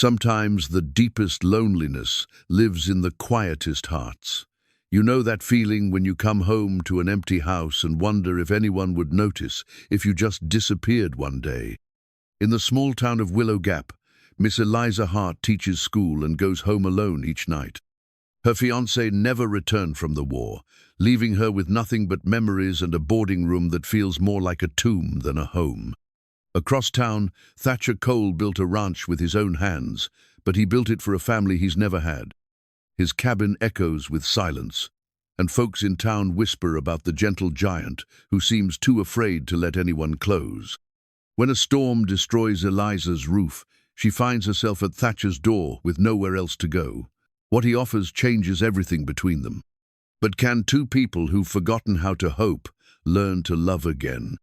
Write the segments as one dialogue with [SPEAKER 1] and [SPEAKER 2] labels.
[SPEAKER 1] Sometimes the deepest loneliness lives in the quietest hearts. You know that feeling when you come home to an empty house and wonder if anyone would notice if you just disappeared one day. In the small town of Willow Gap, Miss Eliza Hart teaches school and goes home alone each night. Her fiancé never returned from the war, leaving her with nothing but memories and a boarding room that feels more like a tomb than a home. Across town, Thatcher Cole built a ranch with his own hands, but he built it for a family he's never had. His cabin echoes with silence, and folks in town whisper about the gentle giant who seems too afraid to let anyone close. When a storm destroys Eliza's roof, she finds herself at Thatcher's door with nowhere else to go. What he offers changes everything between them. But can two people who've forgotten how to hope learn to love again?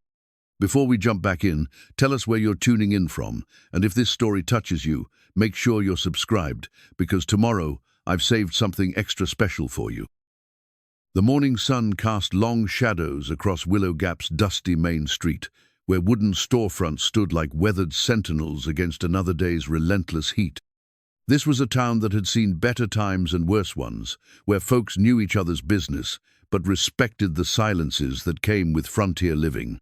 [SPEAKER 1] Before we jump back in, tell us where you're tuning in from, and if this story touches you, make sure you're subscribed, because tomorrow I've saved something extra special for you. The morning sun cast long shadows across Willow Gap's dusty main street, where wooden storefronts stood like weathered sentinels against another day's relentless heat. This was a town that had seen better times and worse ones, where folks knew each other's business, but respected the silences that came with frontier living.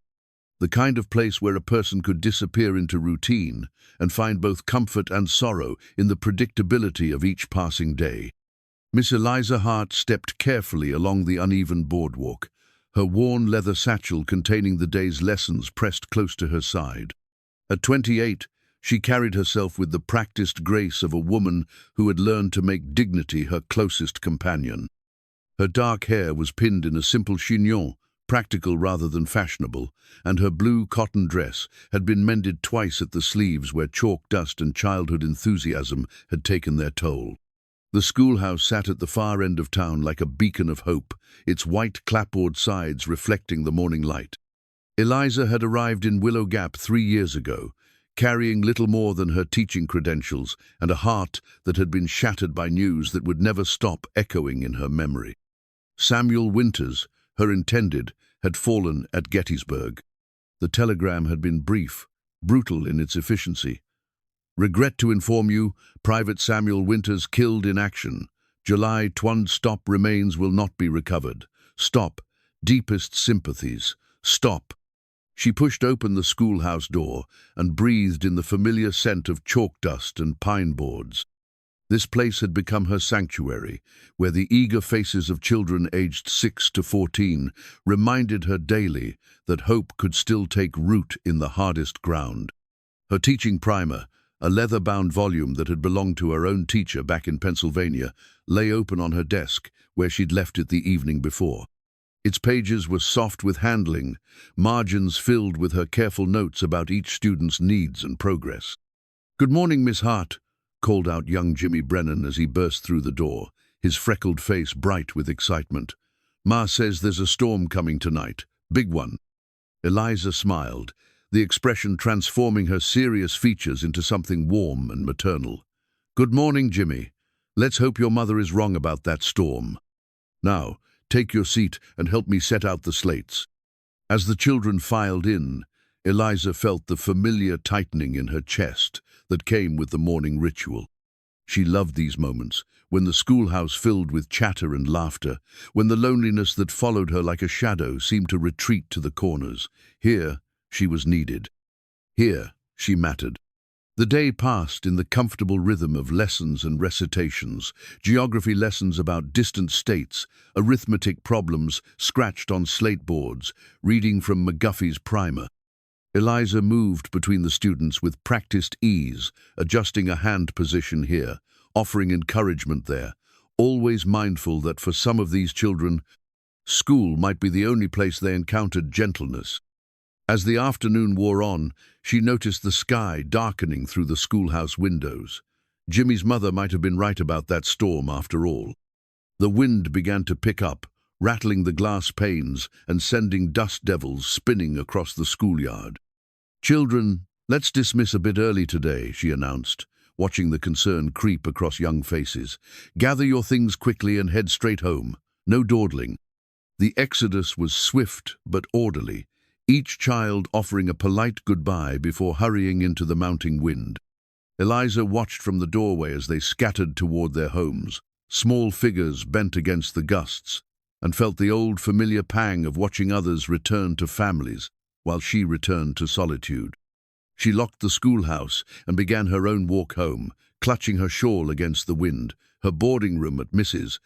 [SPEAKER 1] The kind of place where a person could disappear into routine and find both comfort and sorrow in the predictability of each passing day. Miss Eliza Hart stepped carefully along the uneven boardwalk, her worn leather satchel containing the day's lessons pressed close to her side. At 28, she carried herself with the practiced grace of a woman who had learned to make dignity her closest companion. Her dark hair was pinned in a simple chignon, practical rather than fashionable, and her blue cotton dress had been mended twice at the sleeves where chalk dust and childhood enthusiasm had taken their toll. The schoolhouse sat at the far end of town like a beacon of hope, its white clapboard sides reflecting the morning light. Eliza had arrived in Willow Gap 3 years ago, carrying little more than her teaching credentials and a heart that had been shattered by news that would never stop echoing in her memory. Samuel Winters, her intended, had fallen at Gettysburg. The telegram had been brief, brutal in its efficiency. Regret to inform you, Private Samuel Winters killed in action. July 20 stop remains will not be recovered. Stop. Deepest sympathies. Stop. She pushed open the schoolhouse door and breathed in the familiar scent of chalk dust and pine boards. This place had become her sanctuary, where the eager faces of children aged 6 to 14 reminded her daily that hope could still take root in the hardest ground. Her teaching primer, a leather-bound volume that had belonged to her own teacher back in Pennsylvania, lay open on her desk where she'd left it the evening before. Its pages were soft with handling, margins filled with her careful notes about each student's needs and progress. "Good morning, Miss Hart," called out young Jimmy Brennan as he burst through the door, his freckled face bright with excitement. "Ma says there's a storm coming tonight. Big one." Eliza smiled, the expression transforming her serious features into something warm and maternal. "Good morning, Jimmy. Let's hope your mother is wrong about that storm. Now, take your seat and help me set out the slates." As the children filed in, Eliza felt the familiar tightening in her chest that came with the morning ritual. She loved these moments, when the schoolhouse filled with chatter and laughter, when the loneliness that followed her like a shadow seemed to retreat to the corners. Here, she was needed. Here, she mattered. The day passed in the comfortable rhythm of lessons and recitations, geography lessons about distant states, arithmetic problems scratched on slate boards, reading from McGuffey's primer. Eliza moved between the students with practiced ease, adjusting a hand position here, offering encouragement there, always mindful that for some of these children, school might be the only place they encountered gentleness. As the afternoon wore on, she noticed the sky darkening through the schoolhouse windows. Jimmy's mother might have been right about that storm after all. The wind began to pick up, rattling the glass panes and sending dust devils spinning across the schoolyard. "Children, let's dismiss a bit early today," she announced, watching the concern creep across young faces. "Gather your things quickly and head straight home. No dawdling." The exodus was swift but orderly, each child offering a polite goodbye before hurrying into the mounting wind. Eliza watched from the doorway as they scattered toward their homes, small figures bent against the gusts, and felt the old familiar pang of watching others return to families while she returned to solitude. She locked the schoolhouse and began her own walk home, clutching her shawl against the wind. Her boarding room at Mrs.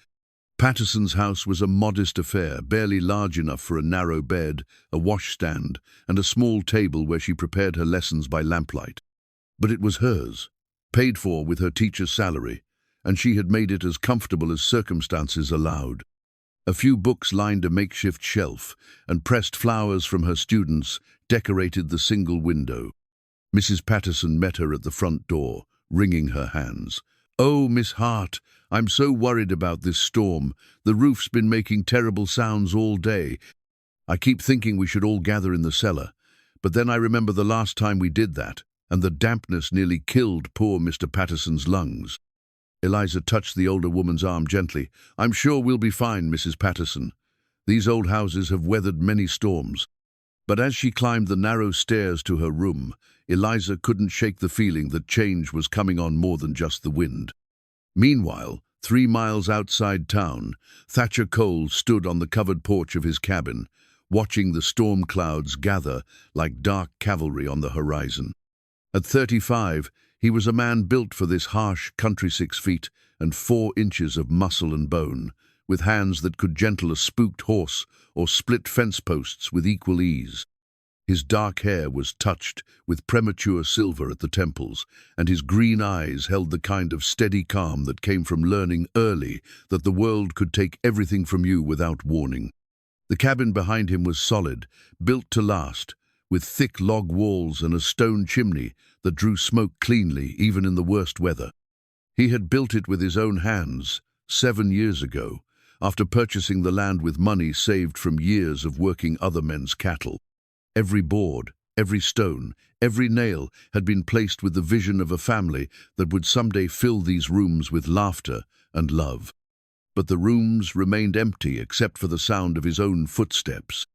[SPEAKER 1] Patterson's house was a modest affair, barely large enough for a narrow bed, a washstand, and a small table where she prepared her lessons by lamplight. But it was hers, paid for with her teacher's salary, and she had made it as comfortable as circumstances allowed. A few books lined a makeshift shelf, and pressed flowers from her students decorated the single window. Mrs. Patterson met her at the front door, wringing her hands. "Oh, Miss Hart, I'm so worried about this storm. The roof's been making terrible sounds all day. I keep thinking we should all gather in the cellar, but then I remember the last time we did that, and the dampness nearly killed poor Mr. Patterson's lungs." Eliza touched the older woman's arm gently. "I'm sure we'll be fine, Mrs. Patterson. These old houses have weathered many storms." But as she climbed the narrow stairs to her room, Eliza couldn't shake the feeling that change was coming on more than just the wind. Meanwhile, 3 miles outside town, Thatcher Cole stood on the covered porch of his cabin, watching the storm clouds gather like dark cavalry on the horizon. At 35, he was a man built for this harsh country, 6 feet and 4 inches of muscle and bone, with hands that could gentle a spooked horse or split fence posts with equal ease. His dark hair was touched with premature silver at the temples, and his green eyes held the kind of steady calm that came from learning early that the world could take everything from you without warning. The cabin behind him was solid, built to last, with thick log walls and a stone chimney that drew smoke cleanly even in the worst weather. He had built it with his own hands 7 years ago, after purchasing the land with money saved from years of working other men's cattle. Every board, every stone, every nail had been placed with the vision of a family that would someday fill these rooms with laughter and love. But the rooms remained empty except for the sound of his own footsteps.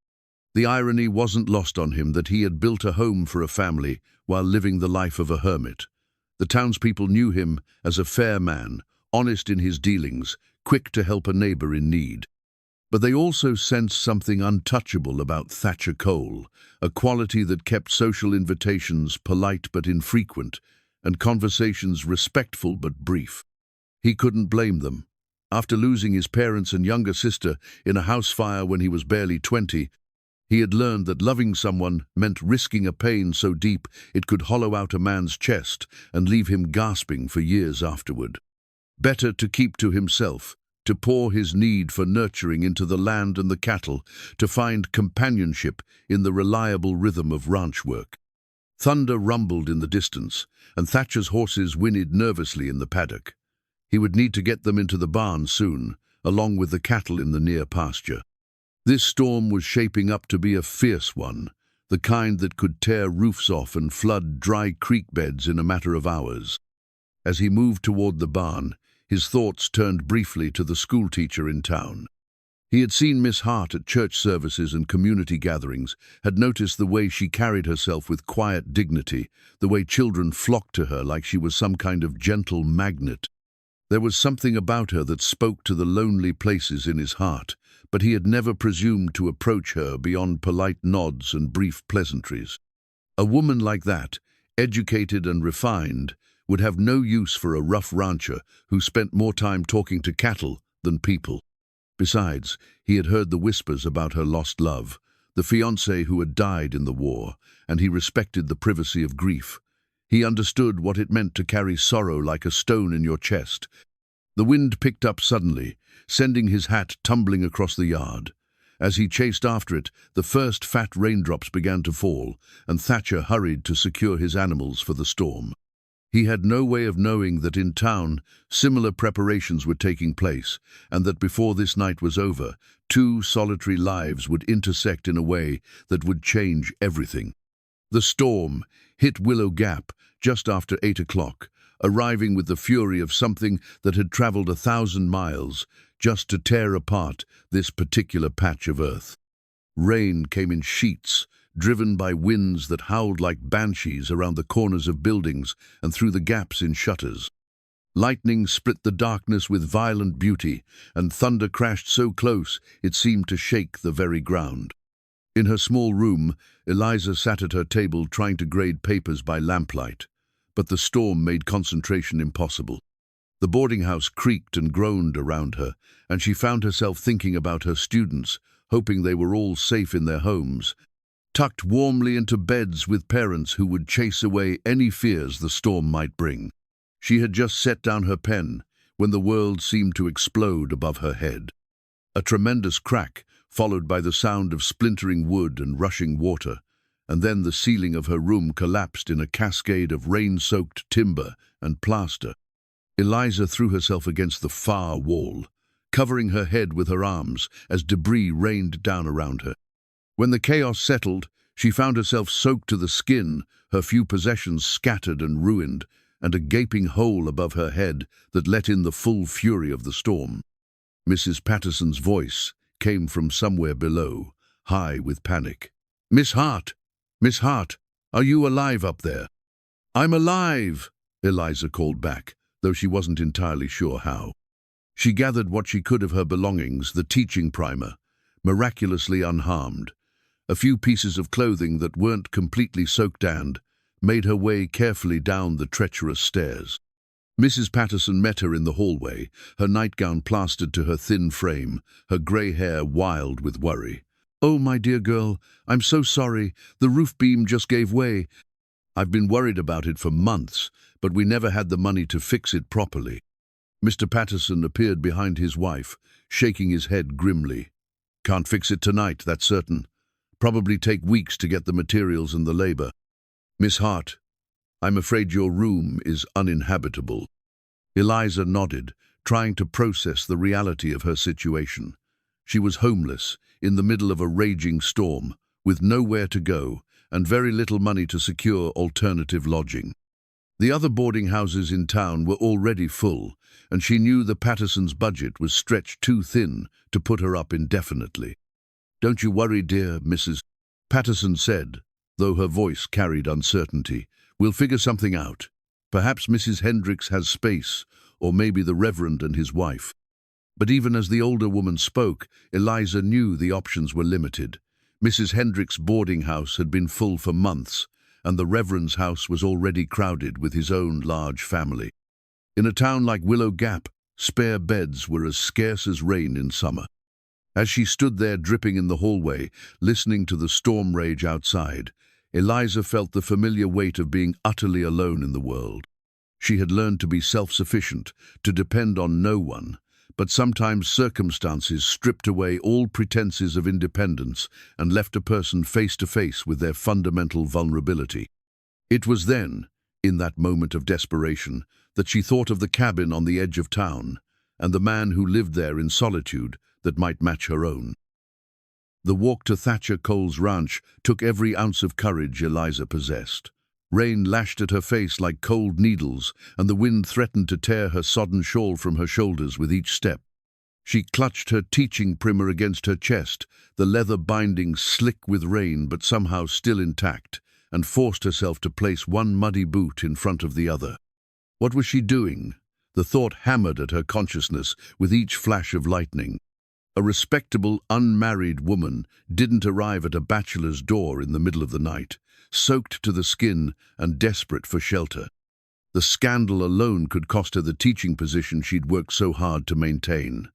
[SPEAKER 1] The irony wasn't lost on him that he had built a home for a family while living the life of a hermit. The townspeople knew him as a fair man, honest in his dealings, quick to help a neighbor in need. But they also sensed something untouchable about Thatcher Cole, a quality that kept social invitations polite but infrequent, and conversations respectful but brief. He couldn't blame them. After losing his parents and younger sister in a house fire when he was barely 20, he had learned that loving someone meant risking a pain so deep it could hollow out a man's chest and leave him gasping for years afterward. Better to keep to himself, to pour his need for nurturing into the land and the cattle, to find companionship in the reliable rhythm of ranch work. Thunder rumbled in the distance, and Thatcher's horses whinnied nervously in the paddock. He would need to get them into the barn soon, along with the cattle in the near pasture. This storm was shaping up to be a fierce one, the kind that could tear roofs off and flood dry creek beds in a matter of hours. As he moved toward the barn, his thoughts turned briefly to the schoolteacher in town. He had seen Miss Hart at church services and community gatherings, had noticed the way she carried herself with quiet dignity, the way children flocked to her like she was some kind of gentle magnet. There was something about her that spoke to the lonely places in his heart, but he had never presumed to approach her beyond polite nods and brief pleasantries. A woman like that, educated and refined, would have no use for a rough rancher who spent more time talking to cattle than people. Besides, he had heard the whispers about her lost love, the fiancé who had died in the war, and he respected the privacy of grief. He understood what it meant to carry sorrow like a stone in your chest. The wind picked up suddenly, sending his hat tumbling across the yard. As he chased after it, the first fat raindrops began to fall, and Thatcher hurried to secure his animals for the storm. He had no way of knowing that in town similar preparations were taking place, and that before this night was over, 2 solitary lives would intersect in a way that would change everything. The storm hit Willow Gap just after 8 o'clock, arriving with the fury of something that had traveled 1,000 miles just to tear apart this particular patch of earth. Rain came in sheets, driven by winds that howled like banshees around the corners of buildings and through the gaps in shutters. Lightning split the darkness with violent beauty, and thunder crashed so close it seemed to shake the very ground. In her small room, Eliza sat at her table trying to grade papers by lamplight, but the storm made concentration impossible. The boarding house creaked and groaned around her, and she found herself thinking about her students, hoping they were all safe in their homes, tucked warmly into beds with parents who would chase away any fears the storm might bring. She had just set down her pen when the world seemed to explode above her head. A tremendous crack, followed by the sound of splintering wood and rushing water, and then the ceiling of her room collapsed in a cascade of rain-soaked timber and plaster. Eliza threw herself against the far wall, covering her head with her arms as debris rained down around her. When the chaos settled, she found herself soaked to the skin, her few possessions scattered and ruined, and a gaping hole above her head that let in the full fury of the storm. Mrs. Patterson's voice came from somewhere below, high with panic. "Miss Hart! Miss Hart! Are you alive up there?" "I'm alive!" Eliza called back, though she wasn't entirely sure how. She gathered what she could of her belongings, the teaching primer, miraculously unharmed, a few pieces of clothing that weren't completely soaked, and made her way carefully down the treacherous stairs. Mrs. Patterson met her in the hallway, her nightgown plastered to her thin frame, her grey hair wild with worry. "Oh, my dear girl, I'm so sorry. The roof beam just gave way. I've been worried about it for months, but we never had the money to fix it properly." Mr. Patterson appeared behind his wife, shaking his head grimly. "Can't fix it tonight, that's certain. Probably take weeks to get the materials and the labor. Miss Hart, I'm afraid your room is uninhabitable." Eliza nodded, trying to process the reality of her situation. She was homeless, in the middle of a raging storm, with nowhere to go and very little money to secure alternative lodging. The other boarding houses in town were already full, and she knew the Pattersons' budget was stretched too thin to put her up indefinitely. "Don't you worry, dear Mrs. Patterson said, though her voice carried uncertainty. "We'll figure something out. Perhaps Mrs. Hendricks has space, or maybe the Reverend and his wife." But even as the older woman spoke, Eliza knew the options were limited. Mrs. Hendricks' boarding house had been full for months, and the Reverend's house was already crowded with his own large family. In a town like Willow Gap, spare beds were as scarce as rain in summer. As she stood there dripping in the hallway, listening to the storm rage outside, Eliza felt the familiar weight of being utterly alone in the world. She had learned to be self-sufficient, to depend on no one, but sometimes circumstances stripped away all pretenses of independence and left a person face to face with their fundamental vulnerability. It was then, in that moment of desperation, that she thought of the cabin on the edge of town, and the man who lived there in solitude that might match her own. The walk to Thatcher Cole's ranch took every ounce of courage Eliza possessed. Rain lashed at her face like cold needles, and the wind threatened to tear her sodden shawl from her shoulders with each step. She clutched her teaching primer against her chest, the leather binding slick with rain but somehow still intact, and forced herself to place one muddy boot in front of the other. What was she doing? The thought hammered at her consciousness with each flash of lightning. A respectable, unmarried woman didn't arrive at a bachelor's door in the middle of the night, soaked to the skin and desperate for shelter. The scandal alone could cost her the teaching position she'd worked so hard to maintain.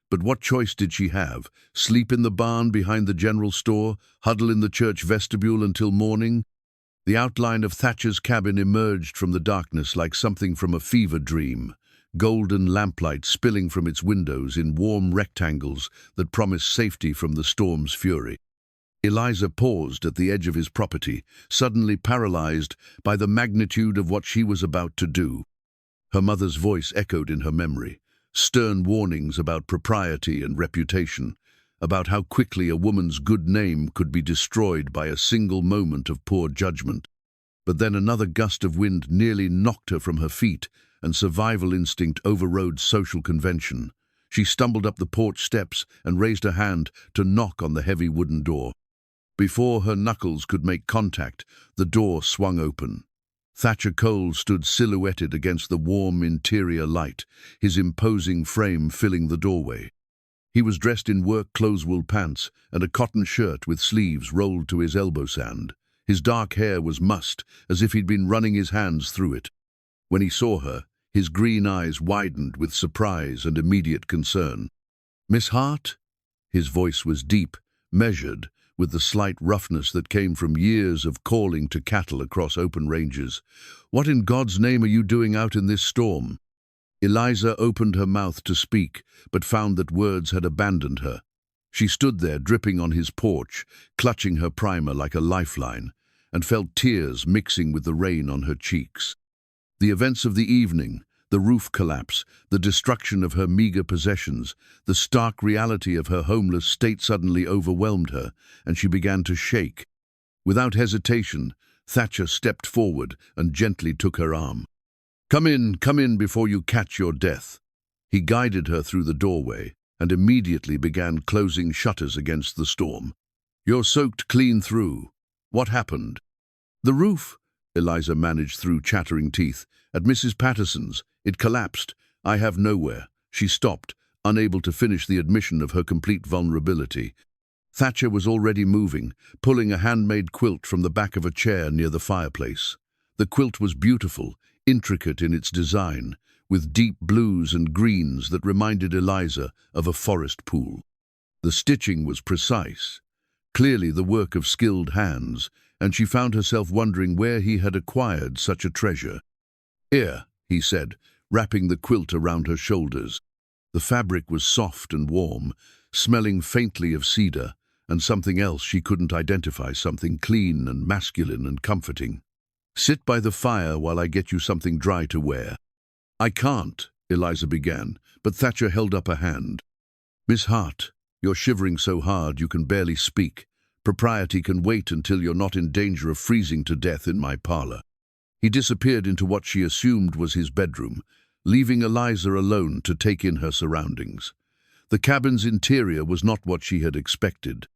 [SPEAKER 1] But what choice did she have? Sleep in the barn behind the general store? Huddle in the church vestibule until morning? The outline of Thatcher's cabin emerged from the darkness like something from a fever dream, golden lamplight spilling from its windows in warm rectangles that promised safety from the storm's fury. Eliza paused at the edge of his property, suddenly paralyzed by the magnitude of what she was about to do. Her mother's voice echoed in her memory, stern warnings about propriety and reputation, about how quickly a woman's good name could be destroyed by a single moment of poor judgment. But then another gust of wind nearly knocked her from her feet, and survival instinct overrode social convention. She stumbled up the porch steps and raised her hand to knock on the heavy wooden door. Before her knuckles could make contact, the door swung open. Thatcher Cole stood silhouetted against the warm interior light, his imposing frame filling the doorway. He was dressed in work clothes wool pants and a cotton shirt with sleeves rolled to his elbow sand. His dark hair was mussed, as if he'd been running his hands through it. When he saw her, his green eyes widened with surprise and immediate concern. "Miss Hart?" His voice was deep, measured, with the slight roughness that came from years of calling to cattle across open ranges. "What in God's name are you doing out in this storm?" Eliza opened her mouth to speak, but found that words had abandoned her. She stood there dripping on his porch, clutching her primer like a lifeline, and felt tears mixing with the rain on her cheeks. The events of the evening, the roof collapse, the destruction of her meager possessions, the stark reality of her homeless state suddenly overwhelmed her, and she began to shake. Without hesitation, Thatcher stepped forward and gently took her arm. Come in before you catch your death." He guided her through the doorway and immediately began closing shutters against the storm. "You're soaked clean through. What happened?" "The roof," Eliza managed through chattering teeth. "At Mrs. Patterson's. It collapsed. I have nowhere." She stopped, unable to finish the admission of her complete vulnerability. Thatcher was already moving, pulling a handmade quilt from the back of a chair near the fireplace. The quilt was beautiful, intricate in its design, with deep blues and greens that reminded Eliza of a forest pool. The stitching was precise, clearly the work of skilled hands, and she found herself wondering where he had acquired such a treasure. "Here," he said, wrapping the quilt around her shoulders. The fabric was soft and warm, smelling faintly of cedar, and something else she couldn't identify, something clean and masculine and comforting. "Sit by the fire while I get you something dry to wear." "I can't," Eliza began, but Thatcher held up a hand. "Miss Hart, you're shivering so hard you can barely speak. Propriety can wait until you're not in danger of freezing to death in my parlor." He disappeared into what she assumed was his bedroom, leaving Eliza alone to take in her surroundings. The cabin's interior was not what she had expected.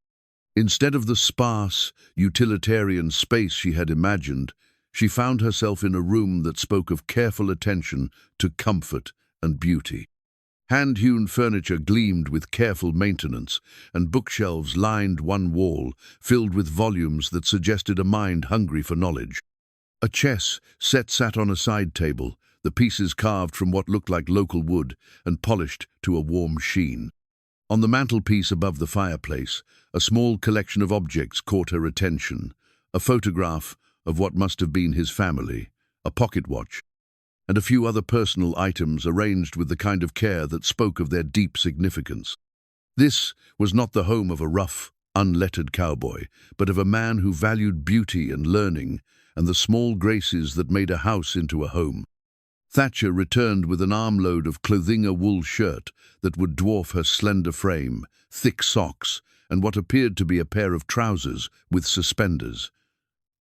[SPEAKER 1] Instead of the sparse, utilitarian space she had imagined, she found herself in a room that spoke of careful attention to comfort and beauty. Hand-hewn furniture gleamed with careful maintenance, and bookshelves lined one wall, filled with volumes that suggested a mind hungry for knowledge. A chess set sat on a side table, the pieces carved from what looked like local wood and polished to a warm sheen. On the mantelpiece above the fireplace, a small collection of objects caught her attention: a photograph of what must have been his family, a pocket watch, and a few other personal items arranged with the kind of care that spoke of their deep significance. This was not the home of a rough, unlettered cowboy, but of a man who valued beauty and learning and the small graces that made a house into a home. Thatcher returned with an armload of clothing, a wool shirt that would dwarf her slender frame, thick socks, and what appeared to be a pair of trousers with suspenders.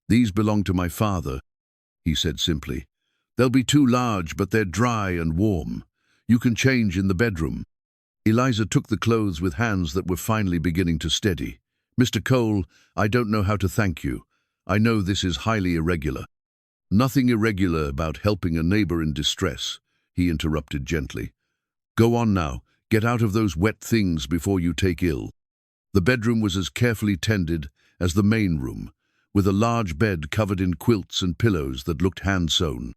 [SPEAKER 1] "These belong to my father," he said simply. "They'll be too large, but they're dry and warm. You can change in the bedroom." Eliza took the clothes with hands that were finally beginning to steady. "Mr. Cole, I don't know how to thank you. I know this is highly irregular." "Nothing irregular about helping a neighbor in distress," he interrupted gently. "Go on now. Get out of those wet things before you take ill." The bedroom was as carefully tended as the main room, with a large bed covered in quilts and pillows that looked hand-sewn.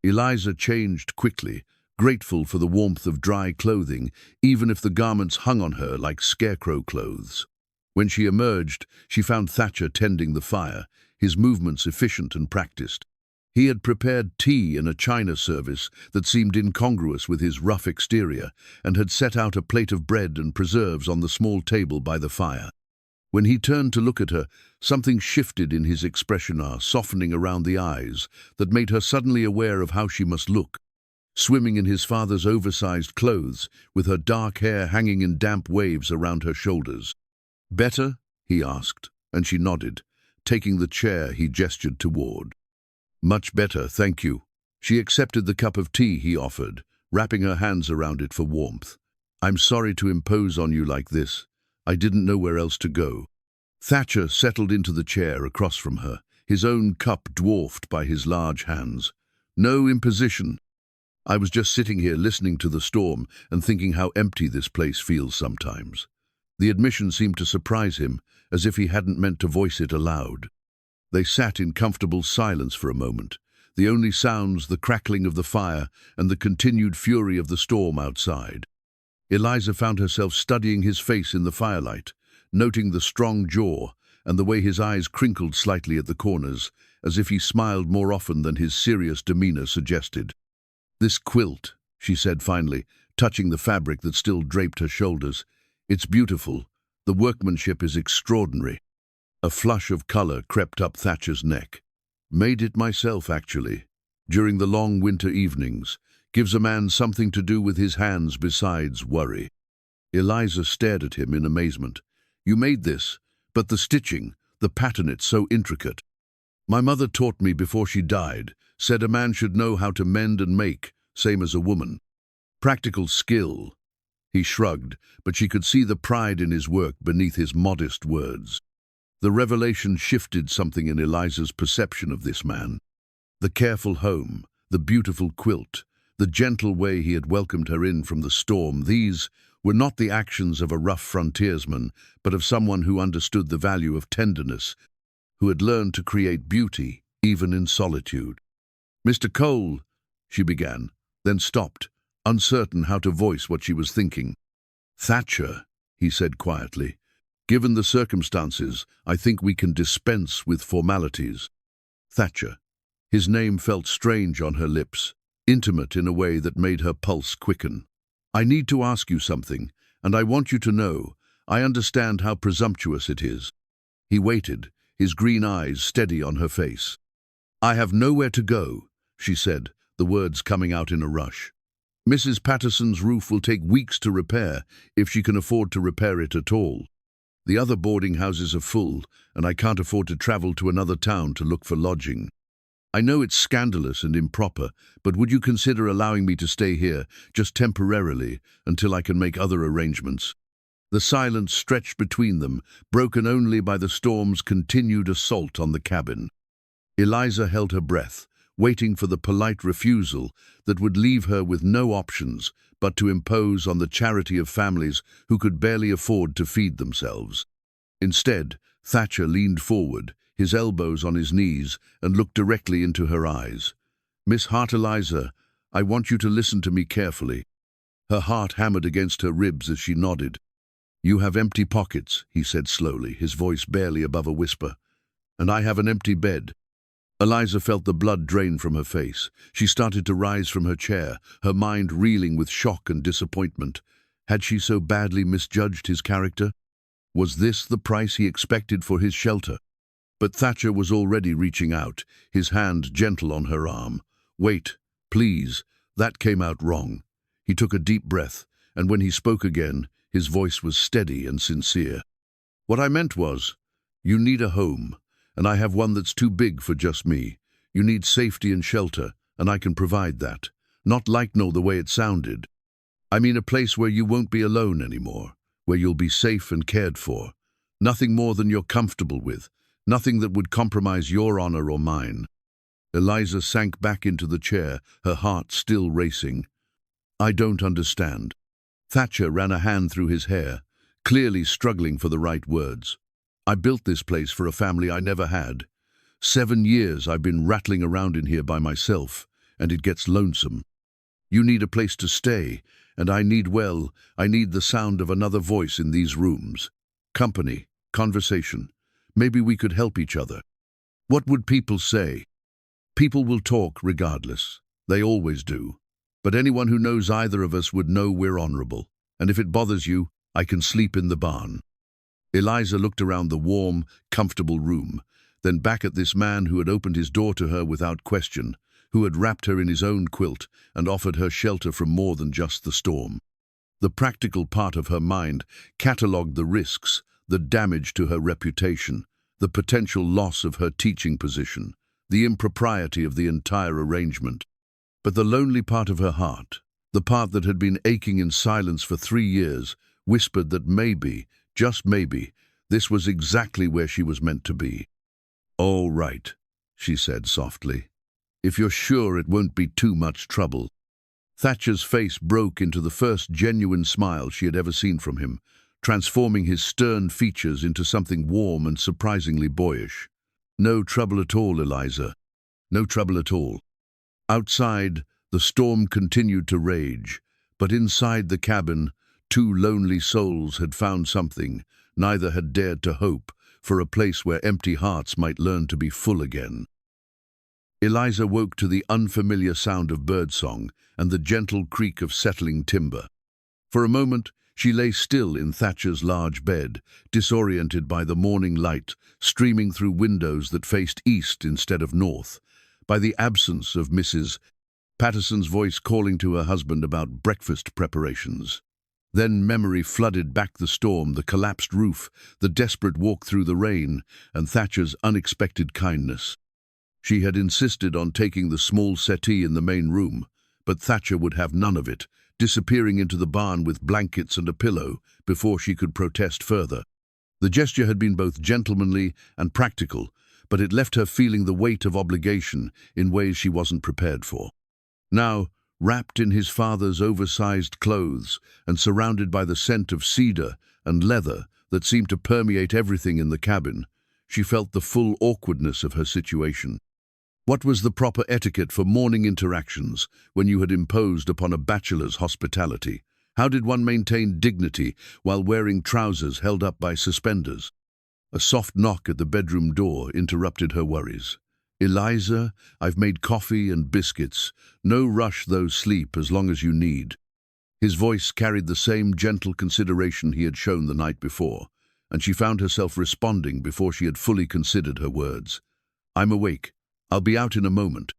[SPEAKER 1] Eliza changed quickly, grateful for the warmth of dry clothing, even if the garments hung on her like scarecrow clothes. When she emerged, she found Thatcher tending the fire, his movements efficient and practiced. He had prepared tea in a china service that seemed incongruous with his rough exterior, and had set out a plate of bread and preserves on the small table by the fire. When he turned to look at her, something shifted in his expression, softening around the eyes, that made her suddenly aware of how she must look. Swimming in his father's oversized clothes, with her dark hair hanging in damp waves around her shoulders. "Better?" he asked, and she nodded, taking the chair he gestured toward. "Much better, thank you." She accepted the cup of tea he offered, wrapping her hands around it for warmth. "I'm sorry to impose on you like this. I didn't know where else to go." Thatcher settled into the chair across from her, his own cup dwarfed by his large hands. No imposition. I was just sitting here listening to the storm and thinking how empty this place feels sometimes. The admission seemed to surprise him, as if he hadn't meant to voice it aloud. They sat in comfortable silence for a moment, the only sounds the crackling of the fire and the continued fury of the storm outside. Eliza found herself studying his face in the firelight, noting the strong jaw and the way his eyes crinkled slightly at the corners, as if he smiled more often than his serious demeanor suggested. "This quilt," she said finally, touching the fabric that still draped her shoulders. "It's beautiful. The workmanship is extraordinary." A flush of color crept up Thatcher's neck. "Made it myself, actually. During the long winter evenings. Gives a man something to do with his hands besides worry." Eliza stared at him in amazement. "You made this, but the stitching, the pattern, it's so intricate." "My mother taught me before she died, said a man should know how to mend and make, same as a woman. Practical skill." He shrugged, but she could see the pride in his work beneath his modest words. The revelation shifted something in Eliza's perception of this man. The careful home, the beautiful quilt, the gentle way he had welcomed her in from the storm, these were not the actions of a rough frontiersman, but of someone who understood the value of tenderness, who had learned to create beauty, even in solitude. "Mr. Cole," she began, then stopped, uncertain how to voice what she was thinking. "Thatcher," he said quietly, "given the circumstances, I think we can dispense with formalities." Thatcher. His name felt strange on her lips, intimate in a way that made her pulse quicken. "I need to ask you something, and I want you to know, I understand how presumptuous it is." He waited, his green eyes steady on her face. "I have nowhere to go," she said, the words coming out in a rush. "Mrs. Patterson's roof will take weeks to repair, if she can afford to repair it at all. The other boarding houses are full, and I can't afford to travel to another town to look for lodging. I know it's scandalous and improper, but would you consider allowing me to stay here, just temporarily, until I can make other arrangements?" The silence stretched between them, broken only by the storm's continued assault on the cabin. Eliza held her breath, waiting for the polite refusal that would leave her with no options but to impose on the charity of families who could barely afford to feed themselves. Instead, Thatcher leaned forward, his elbows on his knees, and looked directly into her eyes. "Miss Hart, Eliza, I want you to listen to me carefully." Her heart hammered against her ribs as she nodded. "You have empty pockets," he said slowly, his voice barely above a whisper. "And I have an empty bed." Eliza felt the blood drain from her face. She started to rise from her chair, her mind reeling with shock and disappointment. Had she so badly misjudged his character? Was this the price he expected for his shelter? But Thatcher was already reaching out, his hand gentle on her arm. "Wait, please." That came out wrong. He took a deep breath, and when he spoke again, his voice was steady and sincere. "What I meant was, you need a home, and I have one that's too big for just me. You need safety and shelter, and I can provide that. Not like no the way it sounded. I mean a place where you won't be alone anymore, where you'll be safe and cared for. Nothing more than you're comfortable with, nothing that would compromise your honor or mine." Eliza sank back into the chair, her heart still racing. "I don't understand." Thatcher ran a hand through his hair, clearly struggling for the right words. "I built this place for a family I never had. 7 years I've been rattling around in here by myself, and it gets lonesome. You need a place to stay, and I need the sound of another voice in these rooms. Company, conversation. Maybe we could help each other. What would people say? People will talk regardless. They always do. But anyone who knows either of us would know we're honorable. And if it bothers you, I can sleep in the barn." Eliza looked around the warm, comfortable room, then back at this man who had opened his door to her without question, who had wrapped her in his own quilt and offered her shelter from more than just the storm. The practical part of her mind catalogued the risks, the damage to her reputation, the potential loss of her teaching position, the impropriety of the entire arrangement. But the lonely part of her heart, the part that had been aching in silence for 3 years, whispered that maybe, just maybe, This was exactly where she was meant to be. "All right," she said softly. "If you're sure it won't be too much trouble." Thatcher's face broke into the first genuine smile she had ever seen from him, transforming his stern features into something warm and surprisingly boyish. "No trouble at all, Eliza. No trouble at all." Outside, the storm continued to rage, but inside the cabin, two lonely souls had found something neither had dared to hope, for a place where empty hearts might learn to be full again. Eliza woke to the unfamiliar sound of birdsong and the gentle creak of settling timber. For a moment, she lay still in Thatcher's large bed, disoriented by the morning light streaming through windows that faced east instead of north, by the absence of Mrs. Patterson's voice calling to her husband about breakfast preparations. Then memory flooded back the storm, the collapsed roof, the desperate walk through the rain, and Thatcher's unexpected kindness. She had insisted on taking the small settee in the main room, but Thatcher would have none of it, disappearing into the barn with blankets and a pillow before she could protest further. The gesture had been both gentlemanly and practical, but it left her feeling the weight of obligation in ways she wasn't prepared for. Now, wrapped in his father's oversized clothes and surrounded by the scent of cedar and leather that seemed to permeate everything in the cabin, she felt the full awkwardness of her situation. What was the proper etiquette for morning interactions when you had imposed upon a bachelor's hospitality? How did one maintain dignity while wearing trousers held up by suspenders? A soft knock at the bedroom door interrupted her worries. "Eliza, I've made coffee and biscuits. No rush though, sleep as long as you need." His voice carried the same gentle consideration he had shown the night before, and she found herself responding before she had fully considered her words. "I'm awake. I'll be out in a moment."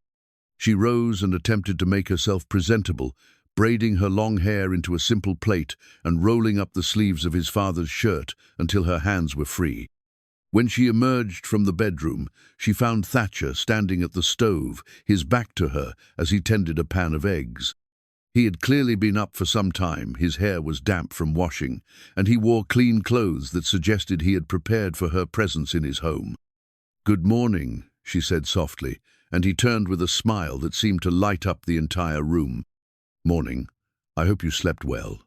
[SPEAKER 1] She rose and attempted to make herself presentable, braiding her long hair into a simple plait and rolling up the sleeves of his father's shirt until her hands were free. When she emerged from the bedroom, she found Thatcher standing at the stove, his back to her as he tended a pan of eggs. He had clearly been up for some time, his hair was damp from washing, and he wore clean clothes that suggested he had prepared for her presence in his home. "Good morning," she said softly, and he turned with a smile that seemed to light up the entire room. "Morning. I hope you slept well.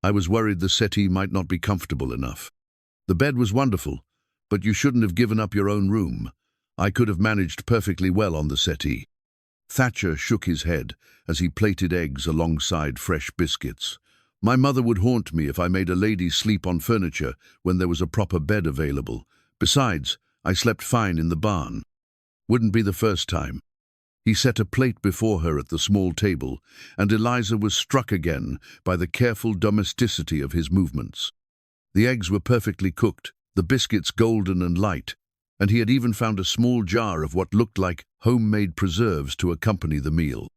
[SPEAKER 1] I was worried the settee might not be comfortable enough. The bed was wonderful, but you shouldn't have given up your own room. I could have managed perfectly well on the settee." Thatcher shook his head as he plated eggs alongside fresh biscuits. "My mother would haunt me if I made a lady sleep on furniture when there was a proper bed available. Besides, I slept fine in the barn." "Wouldn't be the first time." He set a plate before her at the small table, and Eliza was struck again by the careful domesticity of his movements. The eggs were perfectly cooked, the biscuits golden and light, and he had even found a small jar of what looked like homemade preserves to accompany the meal.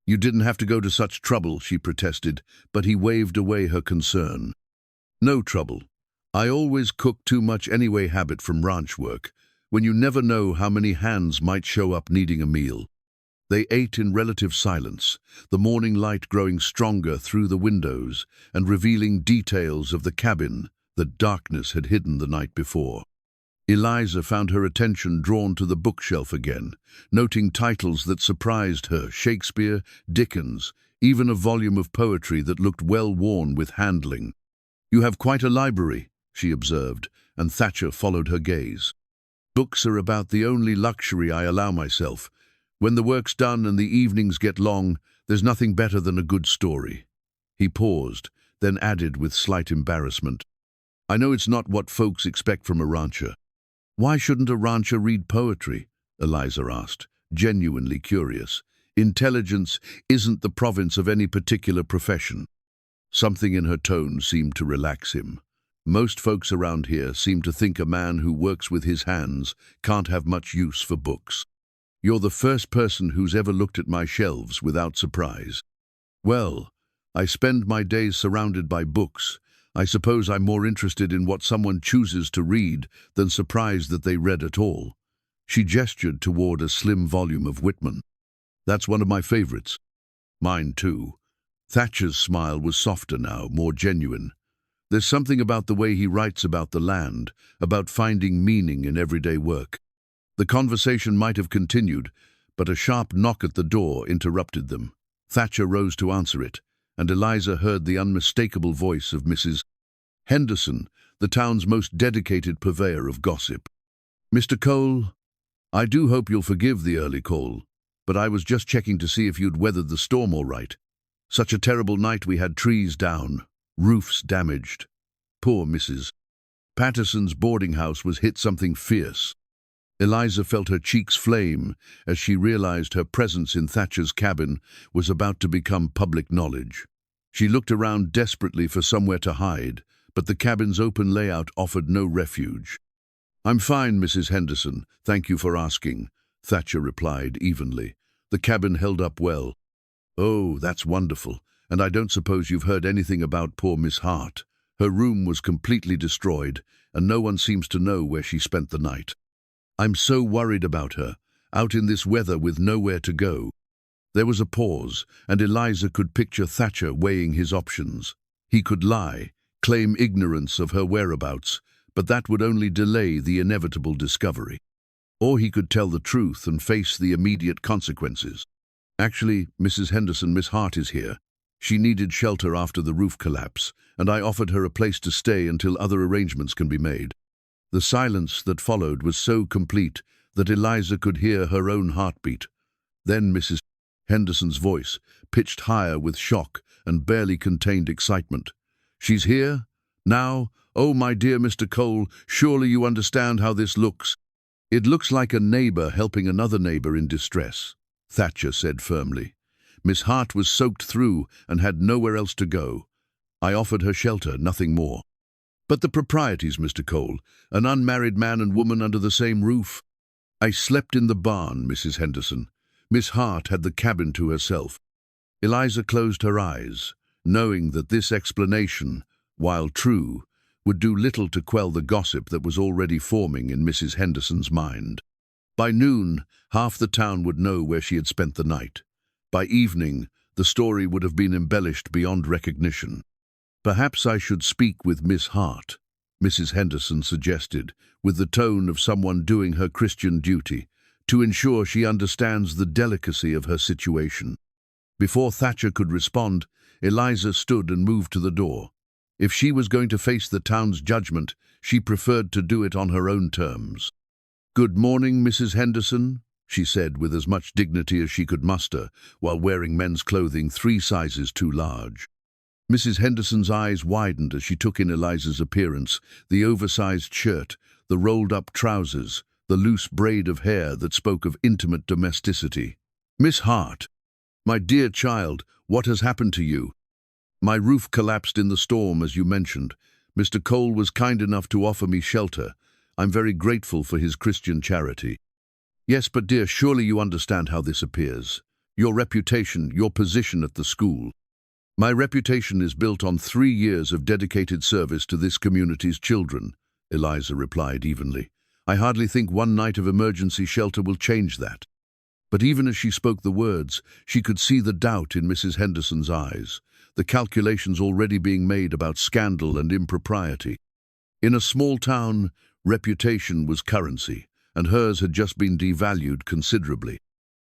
[SPEAKER 1] "You didn't have to go to such trouble," she protested, but he waved away her concern. "No trouble. I always cook too much anyway, habit from ranch work, when you never know how many hands might show up needing a meal." They ate in relative silence, the morning light growing stronger through the windows and revealing details of the cabin that darkness had hidden the night before. Eliza found her attention drawn to the bookshelf again, noting titles that surprised her: Shakespeare, Dickens, even a volume of poetry that looked well worn with handling. "You have quite a library," she observed, and Thatcher followed her gaze. "Books are about the only luxury I allow myself. When the work's done and the evenings get long, there's nothing better than a good story." He paused, then added with slight embarrassment, "I know it's not what folks expect from a rancher." "Why shouldn't a rancher read poetry?" Eliza asked, genuinely curious. "Intelligence isn't the province of any particular profession." Something in her tone seemed to relax him. "Most folks around here seem to think a man who works with his hands can't have much use for books. You're the first person who's ever looked at my shelves without surprise." "Well, I spend my days surrounded by books. I suppose I'm more interested in what someone chooses to read than surprised that they read at all." She gestured toward a slim volume of Whitman. "That's one of my favorites." "Mine too." Thatcher's smile was softer now, more genuine. There's something about the way he writes about the land, about finding meaning in everyday work. The conversation might have continued, but a sharp knock at the door interrupted them. Thatcher rose to answer it, and Eliza heard the unmistakable voice of Mrs. Henderson, the town's most dedicated purveyor of gossip. "Mr. Cole, I do hope you'll forgive the early call, but I was just checking to see if you'd weathered the storm all right. Such a terrible night, we had trees down, roofs damaged. Poor Mrs. Patterson's boarding house was hit something fierce." Eliza felt her cheeks flame as she realized her presence in Thatcher's cabin was about to become public knowledge. She looked around desperately for somewhere to hide, but the cabin's open layout offered no refuge. "I'm fine, Mrs. Henderson, thank you for asking," Thatcher replied evenly. "The cabin held up well." "Oh, that's wonderful. And I don't suppose you've heard anything about poor Miss Hart. Her room was completely destroyed, and no one seems to know where she spent the night. I'm so worried about her, out in this weather with nowhere to go." There was a pause, and Eliza could picture Thatcher weighing his options. He could lie, claim ignorance of her whereabouts, but that would only delay the inevitable discovery. Or he could tell the truth and face the immediate consequences. "Actually, Mrs. Henderson, Miss Hart is here. She needed shelter after the roof collapse, and I offered her a place to stay until other arrangements can be made." The silence that followed was so complete that Eliza could hear her own heartbeat. Then Mrs. Henderson's voice, pitched higher with shock and barely contained excitement. "She's here? Now? Oh, my dear Mr. Cole, surely you understand how this looks." "It looks like a neighbor helping another neighbor in distress," Thatcher said firmly. "Miss Hart was soaked through and had nowhere else to go. I offered her shelter, nothing more." "But the proprieties, Mr. Cole, an unmarried man and woman under the same roof." "I slept in the barn, Mrs. Henderson. Miss Hart had the cabin to herself." Eliza closed her eyes, knowing that this explanation, while true, would do little to quell the gossip that was already forming in Mrs. Henderson's mind. By noon, half the town would know where she had spent the night. By evening, the story would have been embellished beyond recognition. "Perhaps I should speak with Miss Hart," Mrs. Henderson suggested, with the tone of someone doing her Christian duty, to ensure she understands the delicacy of her situation. Before Thatcher could respond, Eliza stood and moved to the door. If she was going to face the town's judgment, she preferred to do it on her own terms. "Good morning, Mrs. Henderson," she said with as much dignity as she could muster, while wearing men's clothing 3 sizes too large. Mrs. Henderson's eyes widened as she took in Eliza's appearance, the oversized shirt, the rolled-up trousers, the loose braid of hair that spoke of intimate domesticity. "Miss Hart, my dear child, what has happened to you?" "My roof collapsed in the storm, as you mentioned. Mr. Cole was kind enough to offer me shelter. I'm very grateful for his Christian charity." "Yes, but dear, surely you understand how this appears. Your reputation, your position at the school." "My reputation is built on 3 years of dedicated service to this community's children," Eliza replied evenly. "I hardly think one night of emergency shelter will change that." But even as she spoke the words, she could see the doubt in Mrs. Henderson's eyes, the calculations already being made about scandal and impropriety. In a small town, reputation was currency, and hers had just been devalued considerably.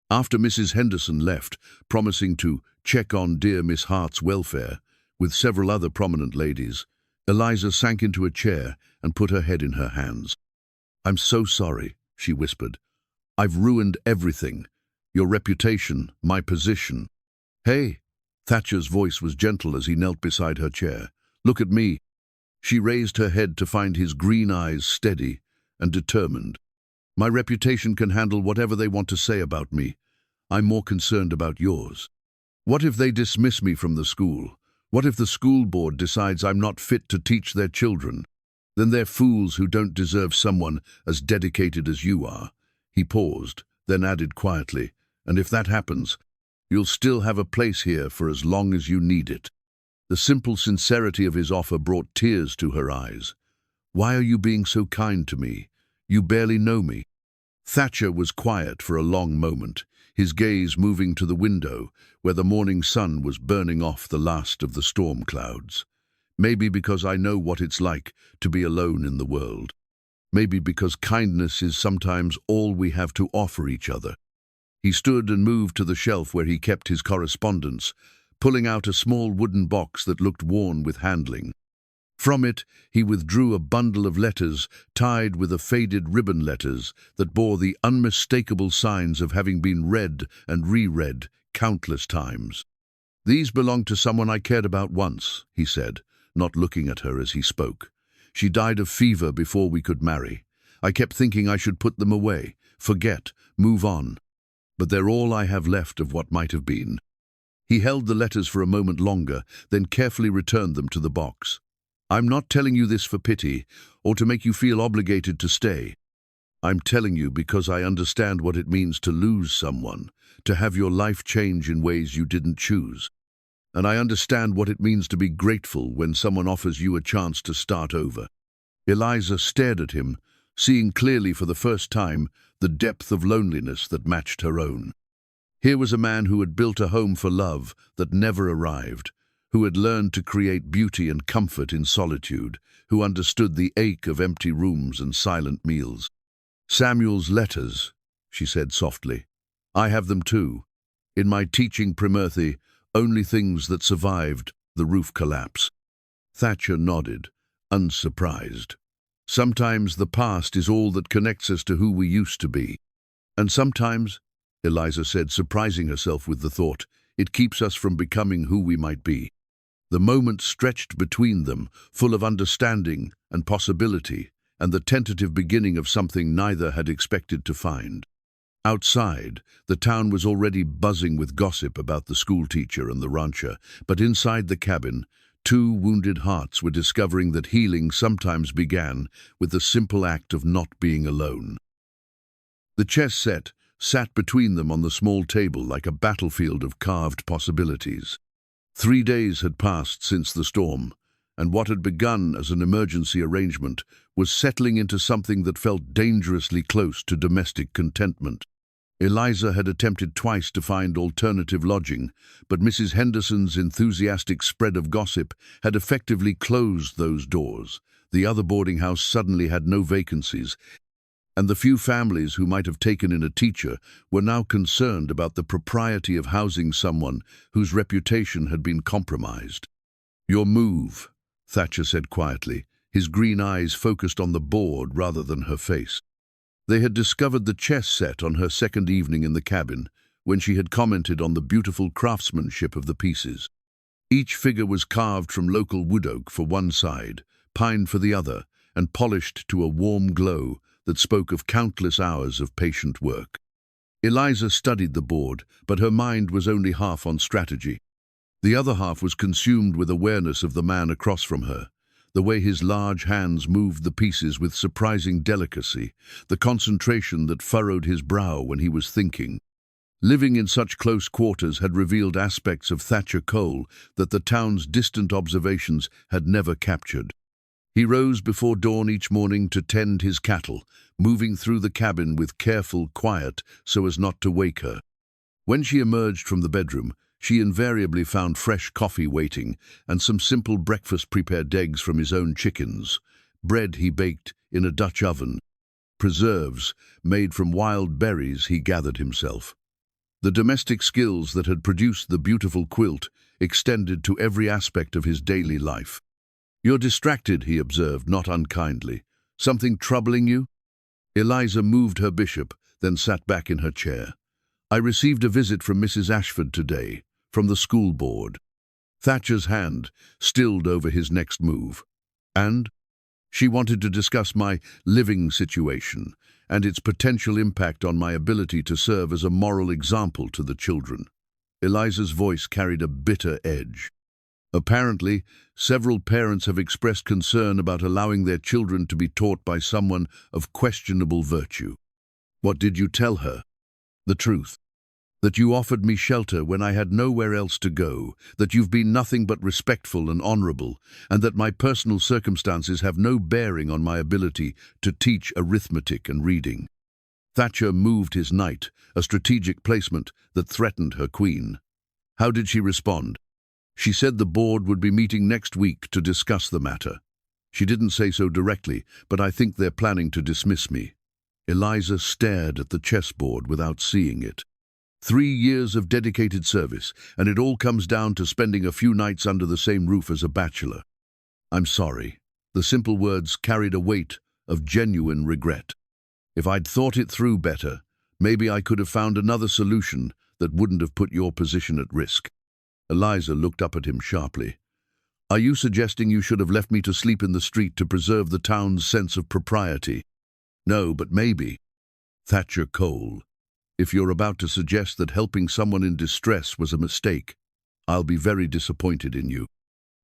[SPEAKER 1] After Mrs. Henderson left, promising to check on dear Miss Hart's welfare, with several other prominent ladies, Eliza sank into a chair and put her head in her hands. "I'm so sorry," she whispered. "I've ruined everything. Your reputation, my position." "Hey," Thatcher's voice was gentle as he knelt beside her chair. "Look at me." She raised her head to find his green eyes steady and determined. "My reputation can handle whatever they want to say about me. I'm more concerned about yours. What if they dismiss me from the school? What if the school board decides I'm not fit to teach their children? Then they're fools who don't deserve someone as dedicated as you are." He paused, then added quietly, "And if that happens, you'll still have a place here for as long as you need it." The simple sincerity of his offer brought tears to her eyes. "Why are you being so kind to me? You barely know me." Thatcher was quiet for a long moment, his gaze moving to the window, where the morning sun was burning off the last of the storm clouds. Maybe because I know what it's like to be alone in the world. Maybe because kindness is sometimes all we have to offer each other. He stood and moved to the shelf where he kept his correspondence, pulling out a small wooden box that looked worn with handling. From it, he withdrew a bundle of letters tied with a faded ribbon letters that bore the unmistakable signs of having been read and reread countless times. "These belonged to someone I cared about once," he said, not looking at her as he spoke. "She died of fever before we could marry. I kept thinking I should put them away, forget, move on. But they're all I have left of what might have been." He held the letters for a moment longer, then carefully returned them to the box. "I'm not telling you this for pity, or to make you feel obligated to stay. I'm telling you because I understand what it means to lose someone, to have your life change in ways you didn't choose. And I understand what it means to be grateful when someone offers you a chance to start over." Eliza stared at him, seeing clearly for the first time the depth of loneliness that matched her own. Here was a man who had built a home for love that never arrived, who had learned to create beauty and comfort in solitude, who understood the ache of empty rooms and silent meals. "Samuel's letters," she said softly. "I have them too. In my teaching Primurthy, only things that survived the roof collapse." Thatcher nodded, unsurprised. "Sometimes the past is all that connects us to who we used to be. And sometimes," Eliza said, surprising herself with the thought, "it keeps us from becoming who we might be." The moment stretched between them, full of understanding and possibility, and the tentative beginning of something neither had expected to find. Outside, the town was already buzzing with gossip about the schoolteacher and the rancher, but inside the cabin, two wounded hearts were discovering that healing sometimes began with the simple act of not being alone. The chess set sat between them on the small table like a battlefield of carved possibilities. 3 days had passed since the storm, and what had begun as an emergency arrangement was settling into something that felt dangerously close to domestic contentment. Eliza had attempted twice to find alternative lodging, but Mrs. Henderson's enthusiastic spread of gossip had effectively closed those doors. The other boarding house suddenly had no vacancies, and the few families who might have taken in a teacher were now concerned about the propriety of housing someone whose reputation had been compromised. "Your move," Thatcher said quietly, his green eyes focused on the board rather than her face. They had discovered the chess set on her second evening in the cabin, when she had commented on the beautiful craftsmanship of the pieces. Each figure was carved from local wood oak for one side, pine for the other, and polished to a warm glow that spoke of countless hours of patient work. Eliza studied the board, but her mind was only half on strategy. The other half was consumed with awareness of the man across from her, the way his large hands moved the pieces with surprising delicacy, the concentration that furrowed his brow when he was thinking. Living in such close quarters had revealed aspects of Thatcher Cole that the town's distant observations had never captured. He rose before dawn each morning to tend his cattle, moving through the cabin with careful quiet so as not to wake her. When she emerged from the bedroom, she invariably found fresh coffee waiting and some simple breakfast-prepared eggs from his own chickens, bread he baked in a Dutch oven, preserves made from wild berries he gathered himself. The domestic skills that had produced the beautiful quilt extended to every aspect of his daily life. "You're distracted," he observed, not unkindly. "Something troubling you?" Eliza moved her bishop, then sat back in her chair. "I received a visit from Mrs. Ashford today, from the school board." Thatcher's hand stilled over his next move. "And?" "She wanted to discuss my living situation and its potential impact on my ability to serve as a moral example to the children." Eliza's voice carried a bitter edge. "Apparently, several parents have expressed concern about allowing their children to be taught by someone of questionable virtue." "What did you tell her?" "The truth. That you offered me shelter when I had nowhere else to go, that you've been nothing but respectful and honorable, and that my personal circumstances have no bearing on my ability to teach arithmetic and reading." Thatcher moved his knight, a strategic placement that threatened her queen. "How did she respond?" She said the board would be meeting next week to discuss the matter. She didn't say so directly, but I think they're planning to dismiss me. Eliza stared at the chessboard without seeing it. 3 years of dedicated service, and it all comes down to spending a few nights under the same roof as a bachelor. I'm sorry. The simple words carried a weight of genuine regret. If I'd thought it through better, maybe I could have found another solution that wouldn't have put your position at risk. Eliza looked up at him sharply. Are you suggesting you should have left me to sleep in the street to preserve the town's sense of propriety? No, but maybe. Thatcher Cole. If you're about to suggest that helping someone in distress was a mistake, I'll be very disappointed in you.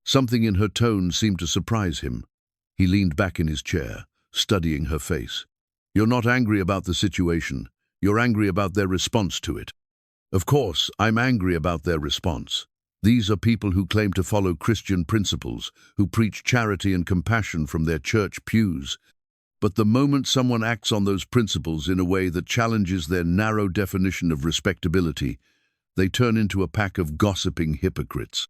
[SPEAKER 1] Something in her tone seemed to surprise him. He leaned back in his chair, studying her face. You're not angry about the situation. You're angry about their response to it. Of course, I'm angry about their response. These are people who claim to follow Christian principles, who preach charity and compassion from their church pews. But the moment someone acts on those principles in a way that challenges their narrow definition of respectability, they turn into a pack of gossiping hypocrites.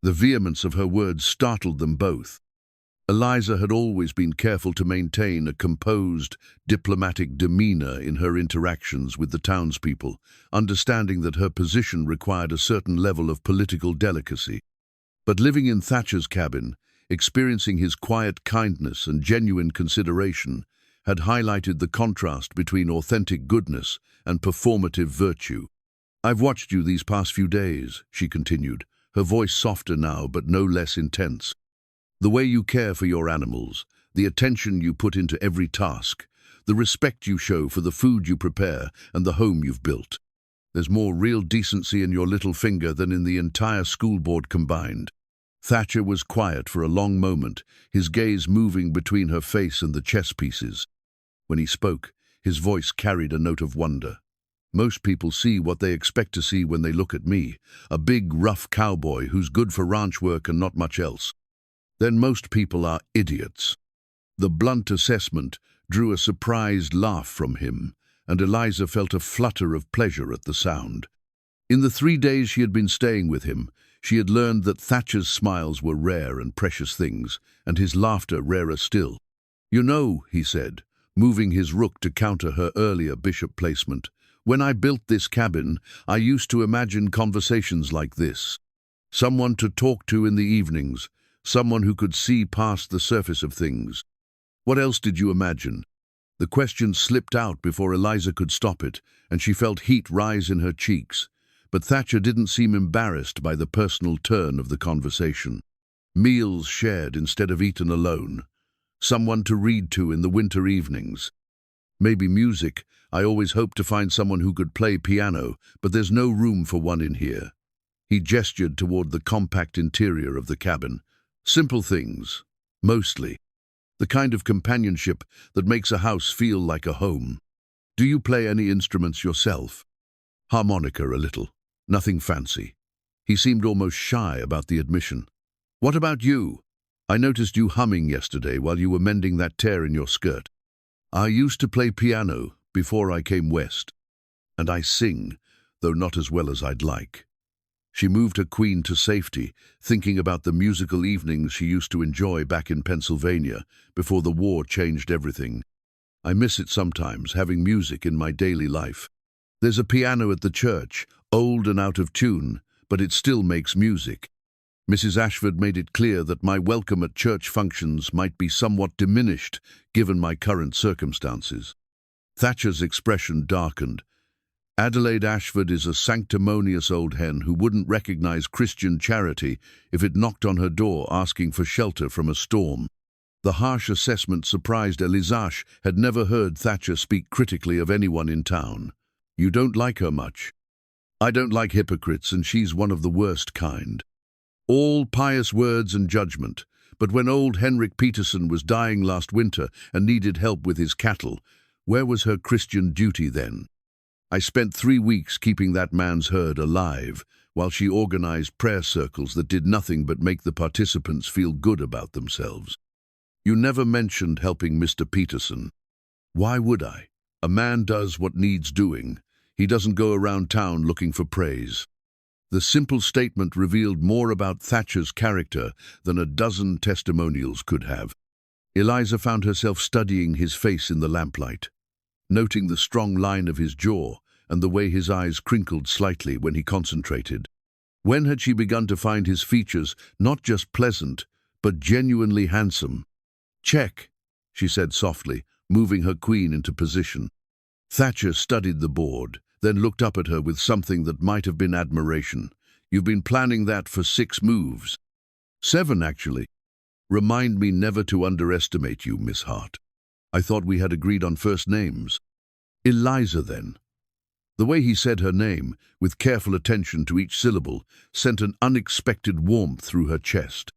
[SPEAKER 1] The vehemence of her words startled them both. Eliza had always been careful to maintain a composed, diplomatic demeanor in her interactions with the townspeople, understanding that her position required a certain level of political delicacy. But living in Thatcher's cabin, experiencing his quiet kindness and genuine consideration, had highlighted the contrast between authentic goodness and performative virtue. I've watched you these past few days, she continued, her voice softer now but no less intense. The way you care for your animals, the attention you put into every task, the respect you show for the food you prepare and the home you've built. There's more real decency in your little finger than in the entire school board combined. Thatcher was quiet for a long moment, his gaze moving between her face and the chess pieces. When he spoke, his voice carried a note of wonder. Most people see what they expect to see when they look at me, a big, rough cowboy who's good for ranch work and not much else. Then most people are idiots. The blunt assessment drew a surprised laugh from him, and Eliza felt a flutter of pleasure at the sound. In the 3 days she had been staying with him, she had learned that Thatcher's smiles were rare and precious things, and his laughter rarer still. You know, he said, moving his rook to counter her earlier bishop placement, when I built this cabin, I used to imagine conversations like this. Someone to talk to in the evenings, someone who could see past the surface of things. What else did you imagine? The question slipped out before Eliza could stop it, and she felt heat rise in her cheeks. But Thatcher didn't seem embarrassed by the personal turn of the conversation. Meals shared instead of eaten alone. Someone to read to in the winter evenings. Maybe music. I always hoped to find someone who could play piano, but there's no room for one in here. He gestured toward the compact interior of the cabin. Simple things, mostly. The kind of companionship that makes a house feel like a home. Do you play any instruments yourself? Harmonica a little, nothing fancy. He seemed almost shy about the admission. What about you? I noticed you humming yesterday while you were mending that tear in your skirt. I used to play piano before I came west, and I sing, though not as well as I'd like. She moved her queen to safety, thinking about the musical evenings she used to enjoy back in Pennsylvania before the war changed everything. I miss it sometimes, having music in my daily life. There's a piano at the church, old and out of tune, but it still makes music. Mrs. Ashford made it clear that my welcome at church functions might be somewhat diminished given my current circumstances. Thatcher's expression darkened. Adelaide Ashford is a sanctimonious old hen who wouldn't recognize Christian charity if it knocked on her door asking for shelter from a storm. The harsh assessment surprised Eliza had never heard Thatcher speak critically of anyone in town. You don't like her much. I don't like hypocrites, and she's one of the worst kind. All pious words and judgment, but when old Henrik Peterson was dying last winter and needed help with his cattle, where was her Christian duty then? I spent 3 weeks keeping that man's herd alive, while she organized prayer circles that did nothing but make the participants feel good about themselves. You never mentioned helping Mr. Peterson. Why would I? A man does what needs doing. He doesn't go around town looking for praise. The simple statement revealed more about Thatcher's character than a dozen testimonials could have. Eliza found herself studying his face in the lamplight, noting the strong line of his jaw and the way his eyes crinkled slightly when he concentrated. When had she begun to find his features not just pleasant, but genuinely handsome? "Check," she said softly, moving her queen into position. Thatcher studied the board, then looked up at her with something that might have been admiration. "You've been planning that for 6 moves. 7, actually. Remind me never to underestimate you, Miss Hart. I thought we had agreed on first names." "Eliza, then." The way he said her name, with careful attention to each syllable, sent an unexpected warmth through her chest.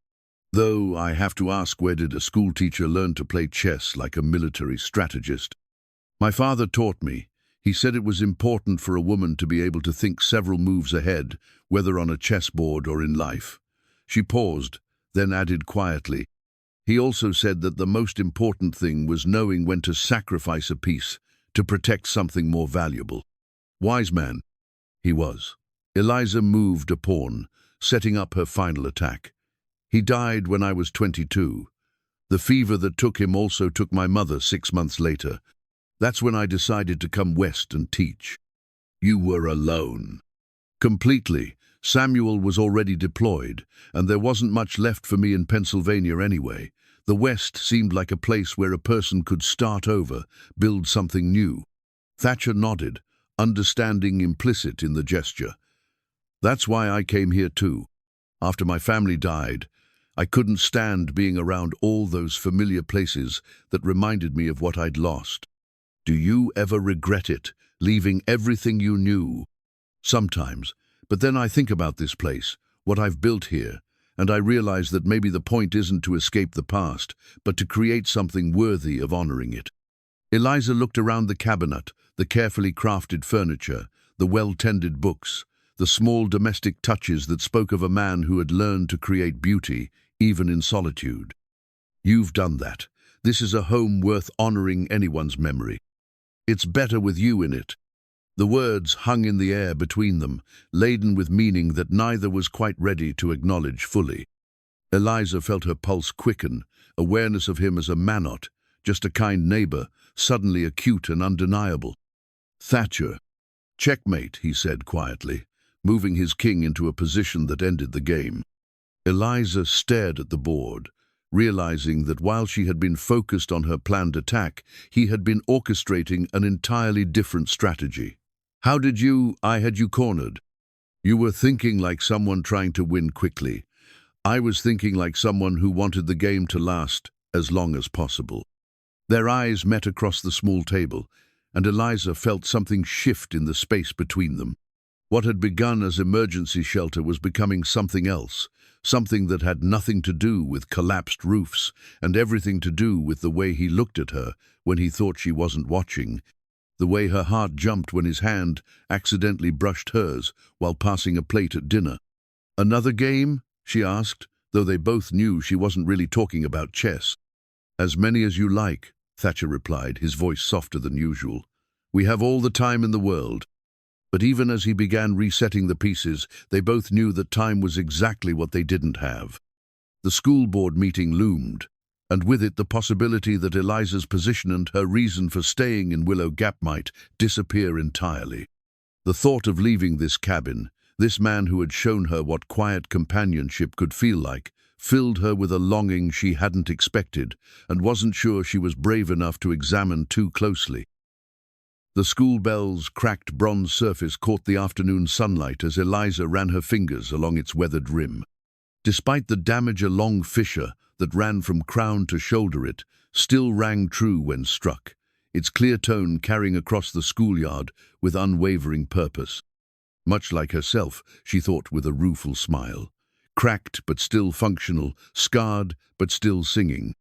[SPEAKER 1] "Though I have to ask, where did a schoolteacher learn to play chess like a military strategist?" "My father taught me. He said it was important for a woman to be able to think several moves ahead, whether on a chessboard or in life." She paused, then added quietly, "He also said that the most important thing was knowing when to sacrifice a piece to protect something more valuable." Wise man. He was. Eliza moved a pawn, setting up her final attack. "He died when I was 22. The fever that took him also took my mother 6 months later. That's when I decided to come west and teach." "You were alone." "Completely. Samuel was already deployed, and there wasn't much left for me in Pennsylvania anyway. The West seemed like a place where a person could start over, build something new." Thatcher nodded, understanding implicit in the gesture. "That's why I came here too. After my family died, I couldn't stand being around all those familiar places that reminded me of what I'd lost." "Do you ever regret it, leaving everything you knew?" "Sometimes, but then I think about this place, what I've built here, and I realize that maybe the point isn't to escape the past, but to create something worthy of honoring it." Eliza looked around the cabinet, the carefully crafted furniture, the well-tended books, the small domestic touches that spoke of a man who had learned to create beauty, even in solitude. "You've done that. This is a home worth honoring anyone's memory. It's better with you in it." The words hung in the air between them, laden with meaning that neither was quite ready to acknowledge fully. Eliza felt her pulse quicken, awareness of him as a manot, just a kind neighbor, suddenly acute and undeniable. "Thatcher." "Checkmate," he said quietly, moving his king into a position that ended the game. Eliza stared at the board, realizing that while she had been focused on her planned attack, he had been orchestrating an entirely different strategy. I had you cornered. You were thinking like someone trying to win quickly. I was thinking like someone who wanted the game to last as long as possible." Their eyes met across the small table, and Eliza felt something shift in the space between them. What had begun as emergency shelter was becoming something else, something that had nothing to do with collapsed roofs and everything to do with the way he looked at her when he thought she wasn't watching, the way her heart jumped when his hand accidentally brushed hers while passing a plate at dinner. "Another game?" she asked, though they both knew she wasn't really talking about chess. "As many as you like," Thatcher replied, his voice softer than usual. "We have all the time in the world." But even as he began resetting the pieces, they both knew that time was exactly what they didn't have. The school board meeting loomed, and with it the possibility that Eliza's position and her reason for staying in Willow Gap might disappear entirely. The thought of leaving this cabin, this man who had shown her what quiet companionship could feel like, filled her with a longing she hadn't expected and wasn't sure she was brave enough to examine too closely. The school bell's cracked bronze surface caught the afternoon sunlight as Eliza ran her fingers along its weathered rim. Despite the damage, a long fissure that ran from crown to shoulder it still rang true when struck, its clear tone carrying across the schoolyard with unwavering purpose. Much like herself, she thought with a rueful smile. Cracked but still functional, scarred but still singing.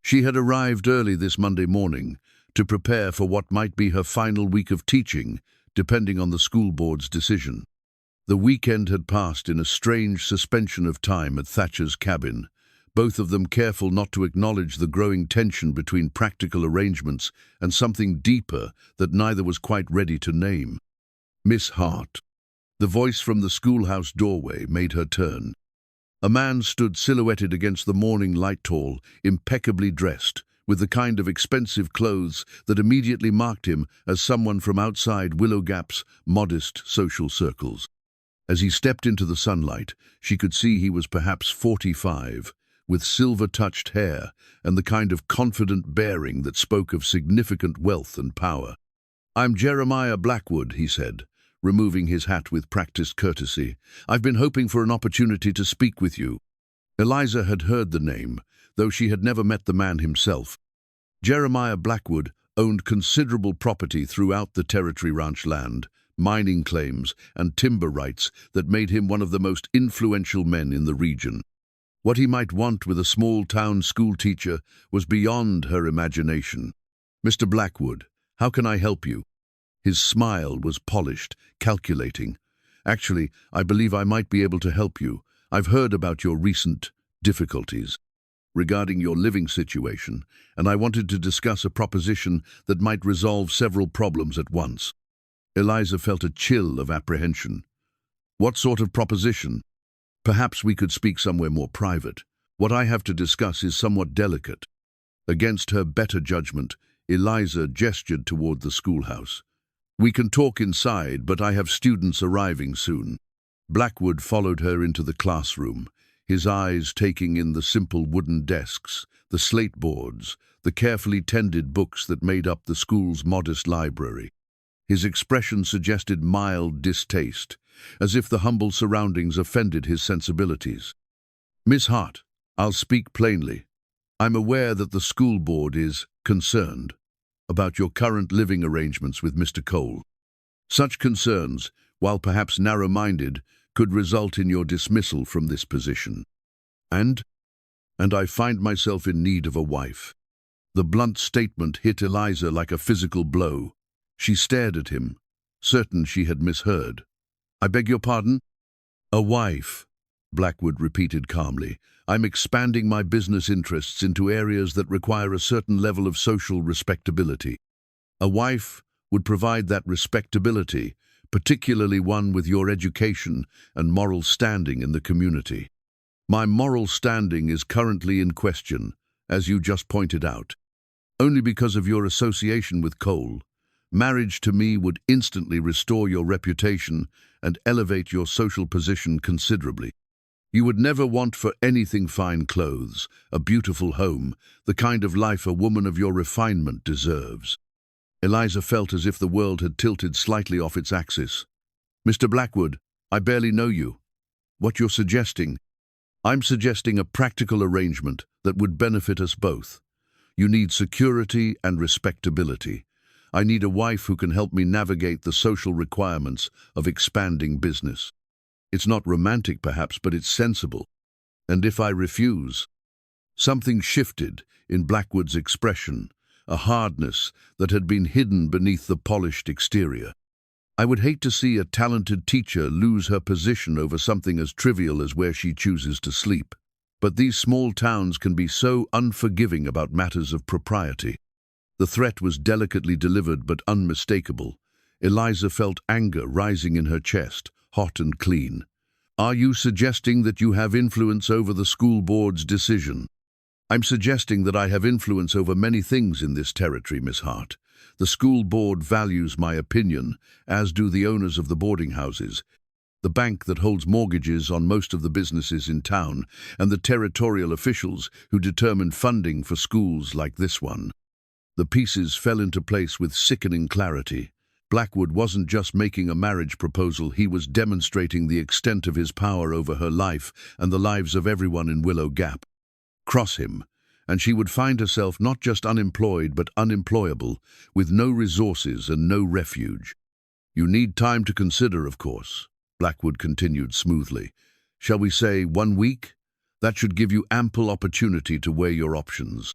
[SPEAKER 1] She had arrived early this Monday morning to prepare for what might be her final week of teaching, depending on the school board's decision. The weekend had passed in a strange suspension of time at Thatcher's cabin, both of them careful not to acknowledge the growing tension between practical arrangements and something deeper that neither was quite ready to name. "Miss Hart." The voice from the schoolhouse doorway made her turn. A man stood silhouetted against the morning light, tall, impeccably dressed, with the kind of expensive clothes that immediately marked him as someone from outside Willow Gap's modest social circles. As he stepped into the sunlight, she could see he was perhaps 45, with silver-touched hair and the kind of confident bearing that spoke of significant wealth and power. "I'm Jeremiah Blackwood," he said, removing his hat with practiced courtesy. "I've been hoping for an opportunity to speak with you." Eliza had heard the name, though she had never met the man himself. Jeremiah Blackwood owned considerable property throughout the territory, ranch land, mining claims, and timber rights that made him one of the most influential men in the region. What he might want with a small-town schoolteacher was beyond her imagination. "Mr. Blackwood, how can I help you?" His smile was polished, calculating. "Actually, I believe I might be able to help you. I've heard about your recent difficulties regarding your living situation, and I wanted to discuss a proposition that might resolve several problems at once." Eliza felt a chill of apprehension. "What sort of proposition?" "Perhaps we could speak somewhere more private. What I have to discuss is somewhat delicate." Against her better judgment, Eliza gestured toward the schoolhouse. "We can talk inside, but I have students arriving soon." Blackwood followed her into the classroom, his eyes taking in the simple wooden desks, the slate boards, the carefully tended books that made up the school's modest library. His expression suggested mild distaste, as if the humble surroundings offended his sensibilities. "Miss Hart, I'll speak plainly. I'm aware that the school board is concerned about your current living arrangements with Mr. Cole. Such concerns, while perhaps narrow-minded, could result in your dismissal from this position. And I find myself in need of a wife." The blunt statement hit Eliza like a physical blow. She stared at him, certain she had misheard. "I beg your pardon?" "A wife," Blackwood repeated calmly. "I'm expanding my business interests into areas that require a certain level of social respectability. A wife would provide that respectability, particularly one with your education and moral standing in the community. My moral standing is currently in question, as you just pointed out. Only because of your association with Cole. Marriage to me would instantly restore your reputation and elevate your social position considerably. You would never want for anything fine clothes, a beautiful home, the kind of life a woman of your refinement deserves." Eliza felt as if the world had tilted slightly off its axis. "Mr. Blackwood, I barely know you. What you're suggesting?" "I'm suggesting a practical arrangement that would benefit us both. You need security and respectability. I need a wife who can help me navigate the social requirements of expanding business. It's not romantic, perhaps, but it's sensible. And if I refuse—" Something shifted in Blackwood's expression, a hardness that had been hidden beneath the polished exterior. "I would hate to see a talented teacher lose her position over something as trivial as where she chooses to sleep. But these small towns can be so unforgiving about matters of propriety." The threat was delicately delivered but unmistakable. Eliza felt anger rising in her chest, hot and clean. "Are you suggesting that you have influence over the school board's decision?" "I'm suggesting that I have influence over many things in this territory, Miss Hart. The school board values my opinion, as do the owners of the boarding houses, the bank that holds mortgages on most of the businesses in town, and the territorial officials who determine funding for schools like this one." The pieces fell into place with sickening clarity. Blackwood wasn't just making a marriage proposal, he was demonstrating the extent of his power over her life and the lives of everyone in Willow Gap. Cross him, and she would find herself not just unemployed but unemployable, with no resources and no refuge. "You need time to consider, of course," Blackwood continued smoothly. "Shall we say 1 week? That should give you ample opportunity to weigh your options.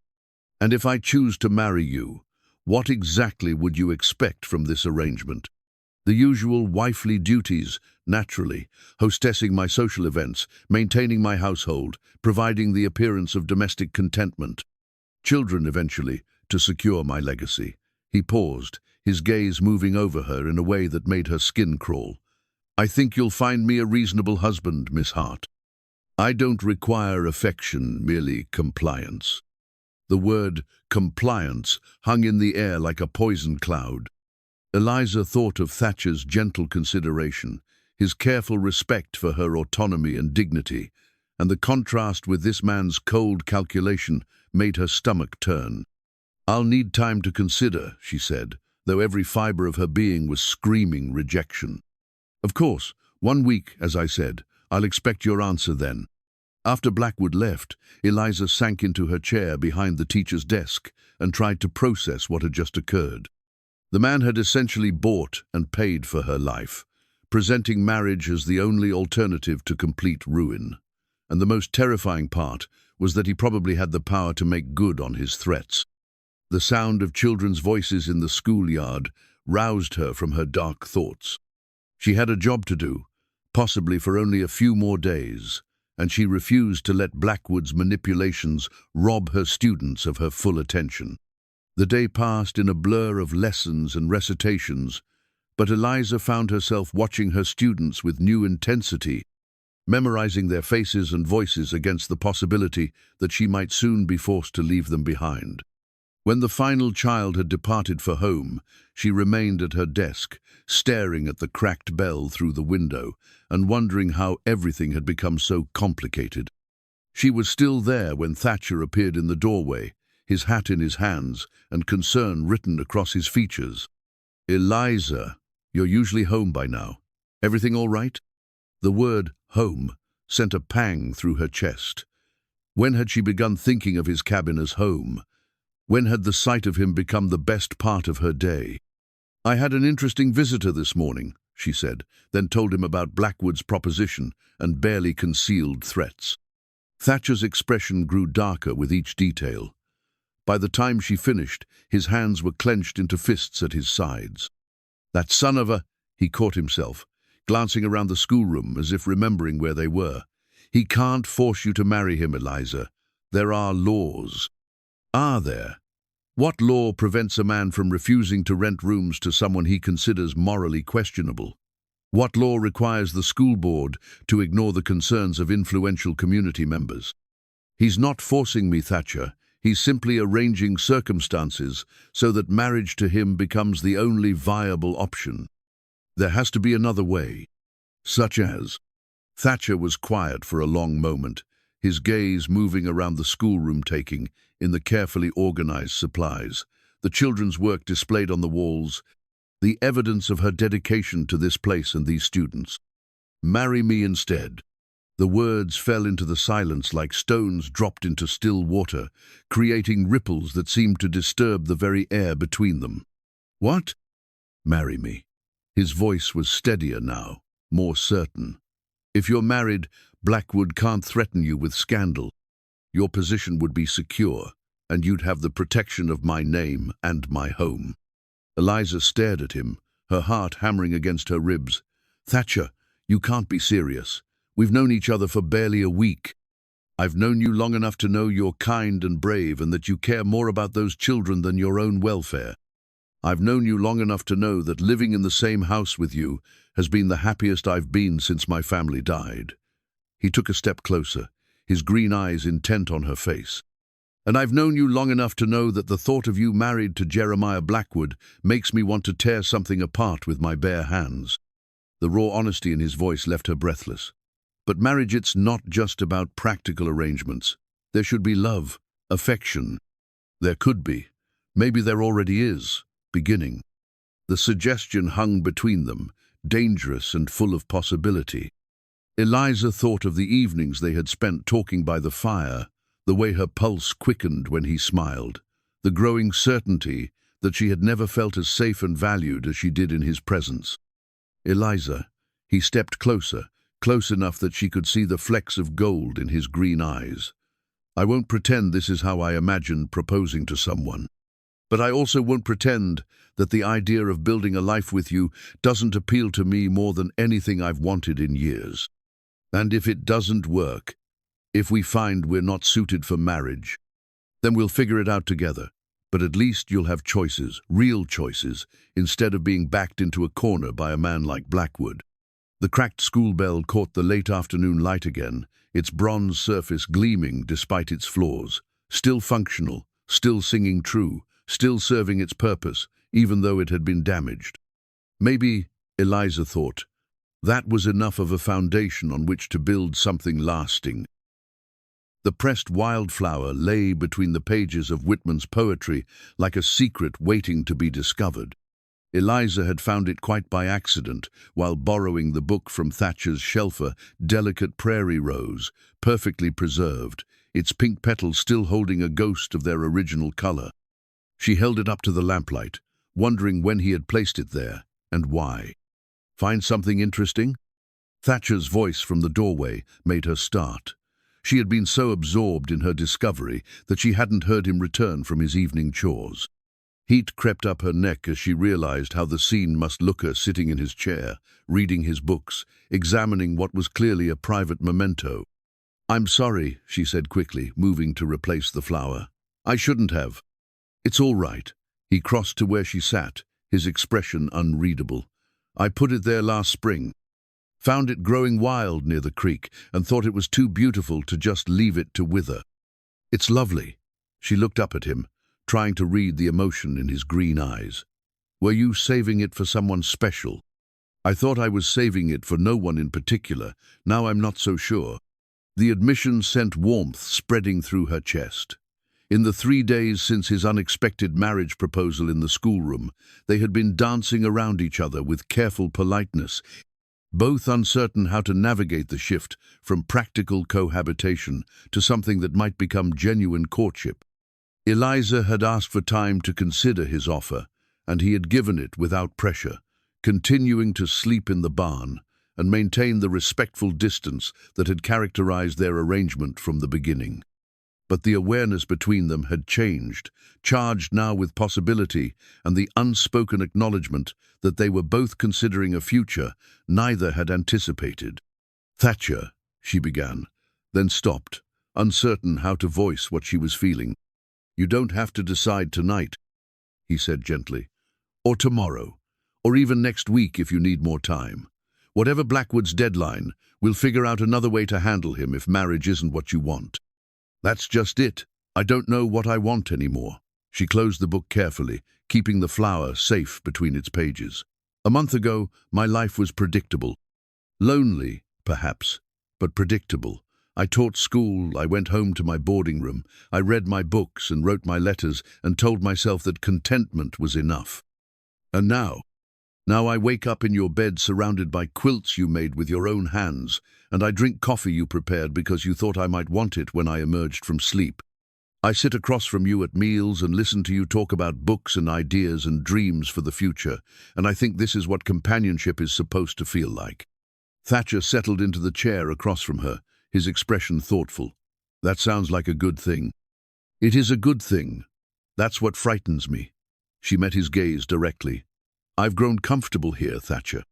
[SPEAKER 1] And if I choose to marry you, what exactly would you expect from this arrangement?" "The usual wifely duties, naturally, hostessing my social events, maintaining my household, providing the appearance of domestic contentment. Children, eventually, to secure my legacy." He paused, his gaze moving over her in a way that made her skin crawl. I think you'll find me a reasonable husband, Miss Hart. I don't require affection, merely compliance." The word compliance hung in the air like a poison cloud. Eliza thought of Thatcher's gentle consideration, his careful respect for her autonomy and dignity, and the contrast with this man's cold calculation made her stomach turn. "I'll need time to consider," she said, though every fiber of her being was screaming rejection. "Of course, 1 week, as I said. I'll expect your answer then." After Blackwood left, Eliza sank into her chair behind the teacher's desk and tried to process what had just occurred. The man had essentially bought and paid for her life, presenting marriage as the only alternative to complete ruin. And the most terrifying part was that he probably had the power to make good on his threats. The sound of children's voices in the schoolyard roused her from her dark thoughts. She had a job to do, possibly for only a few more days, and she refused to let Blackwood's manipulations rob her students of her full attention. The day passed in a blur of lessons and recitations, but Eliza found herself watching her students with new intensity, memorizing their faces and voices against the possibility that she might soon be forced to leave them behind. When the final child had departed for home, she remained at her desk, staring at the cracked bell through the window and wondering how everything had become so complicated. She was still there when Thatcher appeared in the doorway, his hat in his hands and concern written across his features. "Eliza, you're usually home by now. Everything all right?" The word home sent a pang through her chest. When had she begun thinking of his cabin as home? When had the sight of him become the best part of her day? "I had an interesting visitor this morning," she said, then told him about Blackwood's proposition and barely concealed threats. Thatcher's expression grew darker with each detail. By the time she finished, his hands were clenched into fists at his sides. "That son of a—" he caught himself, glancing around the schoolroom as if remembering where they were. "He can't force you to marry him, Eliza. There are laws." "Are there? What law prevents a man from refusing to rent rooms to someone he considers morally questionable? What law requires the school board to ignore the concerns of influential community members?" "He's not forcing me, Thatcher. He's simply arranging circumstances so that marriage to him becomes the only viable option. There has to be another way." "Such as?" Thatcher was quiet for a long moment, his gaze moving around the schoolroom, taking in the carefully organized supplies, the children's work displayed on the walls, the evidence of her dedication to this place and these students. "Marry me instead." The words fell into the silence like stones dropped into still water, creating ripples that seemed to disturb the very air between them. "What?" "Marry me." His voice was steadier now, more certain. "If you're married, Blackwood can't threaten you with scandal. Your position would be secure, and you'd have the protection of my name and my home." Eliza stared at him, her heart hammering against her ribs. "Thatcher, you can't be serious. We've known each other for barely a week. I've known you long enough to know you're kind and brave and that you care more about those children than your own welfare. I've known you long enough to know that living in the same house with you has been the happiest I've been since my family died." He took a step closer, his green eyes intent on her face. "And I've known you long enough to know that the thought of you married to Jeremiah Blackwood makes me want to tear something apart with my bare hands." The raw honesty in his voice left her breathless. "But marriage, it's not just about practical arrangements. There should be love, affection." "There could be. Maybe there already is, beginning." The suggestion hung between them, dangerous and full of possibility. Eliza thought of the evenings they had spent talking by the fire, the way her pulse quickened when he smiled, the growing certainty that she had never felt as safe and valued as she did in his presence. "Eliza," he stepped closer, close enough that she could see the flecks of gold in his green eyes. "I won't pretend this is how I imagine proposing to someone. But I also won't pretend that the idea of building a life with you doesn't appeal to me more than anything I've wanted in years. And if it doesn't work, if we find we're not suited for marriage, then we'll figure it out together. But at least you'll have choices, real choices, instead of being backed into a corner by a man like Blackwood." The cracked school bell caught the late afternoon light again, its bronze surface gleaming despite its flaws, still functional, still singing true, still serving its purpose, even though it had been damaged. Maybe, Eliza thought, that was enough of a foundation on which to build something lasting. The pressed wildflower lay between the pages of Whitman's poetry like a secret waiting to be discovered. Eliza had found it quite by accident while borrowing the book from Thatcher's shelf, a delicate prairie rose, perfectly preserved, its pink petals still holding a ghost of their original color. She held it up to the lamplight, wondering when he had placed it there and why. "Find something interesting?" Thatcher's voice from the doorway made her start. She had been so absorbed in her discovery that she hadn't heard him return from his evening chores. Heat crept up her neck as she realized how the scene must look her sitting in his chair, reading his books, examining what was clearly a private memento. "I'm sorry," she said quickly, moving to replace the flower. "I shouldn't have." "It's all right." He crossed to where she sat, his expression unreadable. "I put it there last spring. Found it growing wild near the creek and thought it was too beautiful to just leave it to wither." "It's lovely." She looked up at him, trying to read the emotion in his green eyes. "Were you saving it for someone special?" "I thought I was saving it for no one in particular. Now I'm not so sure." The admission sent warmth spreading through her chest. In the 3 days since his unexpected marriage proposal in the schoolroom, they had been dancing around each other with careful politeness, both uncertain how to navigate the shift from practical cohabitation to something that might become genuine courtship. Eliza had asked for time to consider his offer, and he had given it without pressure, continuing to sleep in the barn and maintain the respectful distance that had characterized their arrangement from the beginning. But the awareness between them had changed, charged now with possibility and the unspoken acknowledgement that they were both considering a future neither had anticipated. "Thatcher," she began, then stopped, uncertain how to voice what she was feeling. "You don't have to decide tonight," he said gently, "or tomorrow, or even next week if you need more time. Whatever Blackwood's deadline, we'll figure out another way to handle him if marriage isn't what you want." "That's just it. I don't know what I want anymore." She closed the book carefully, keeping the flower safe between its pages. "A month ago, my life was predictable. Lonely, perhaps, but predictable. I taught school, I went home to my boarding room, I read my books and wrote my letters and told myself that contentment was enough. And now I wake up in your bed surrounded by quilts you made with your own hands, and I drink coffee you prepared because you thought I might want it when I emerged from sleep. I sit across from you at meals and listen to you talk about books and ideas and dreams for the future, and I think this is what companionship is supposed to feel like." Thatcher settled into the chair across from her, his expression thoughtful. "That sounds like a good thing." "It is a good thing. That's what frightens me." She met his gaze directly. "I've grown comfortable here, Thatcher.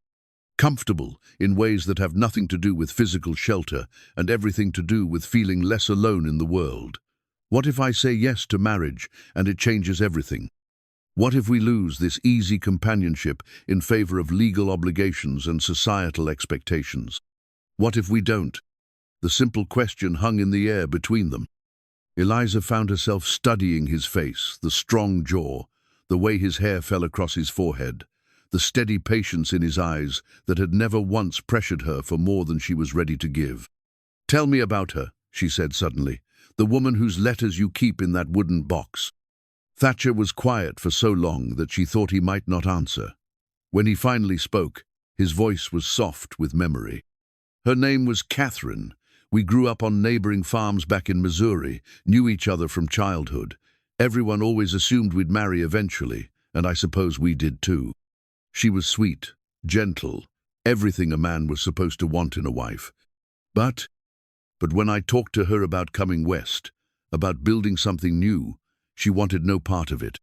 [SPEAKER 1] Comfortable in ways that have nothing to do with physical shelter and everything to do with feeling less alone in the world. What if I say yes to marriage and it changes everything? What if we lose this easy companionship in favor of legal obligations and societal expectations? What if we don't?" The simple question hung in the air between them. Eliza found herself studying his face, the strong jaw, the way his hair fell across his forehead, the steady patience in his eyes that had never once pressured her for more than she was ready to give. "Tell me about her," she said suddenly, "the woman whose letters you keep in that wooden box." Thatcher was quiet for so long that she thought he might not answer. When he finally spoke, his voice was soft with memory. "Her name was Catherine. We grew up on neighboring farms back in Missouri, knew each other from childhood. Everyone always assumed we'd marry eventually, and I suppose we did too. She was sweet, gentle, everything a man was supposed to want in a wife. But when I talked to her about coming west, about building something new, she wanted no part of it.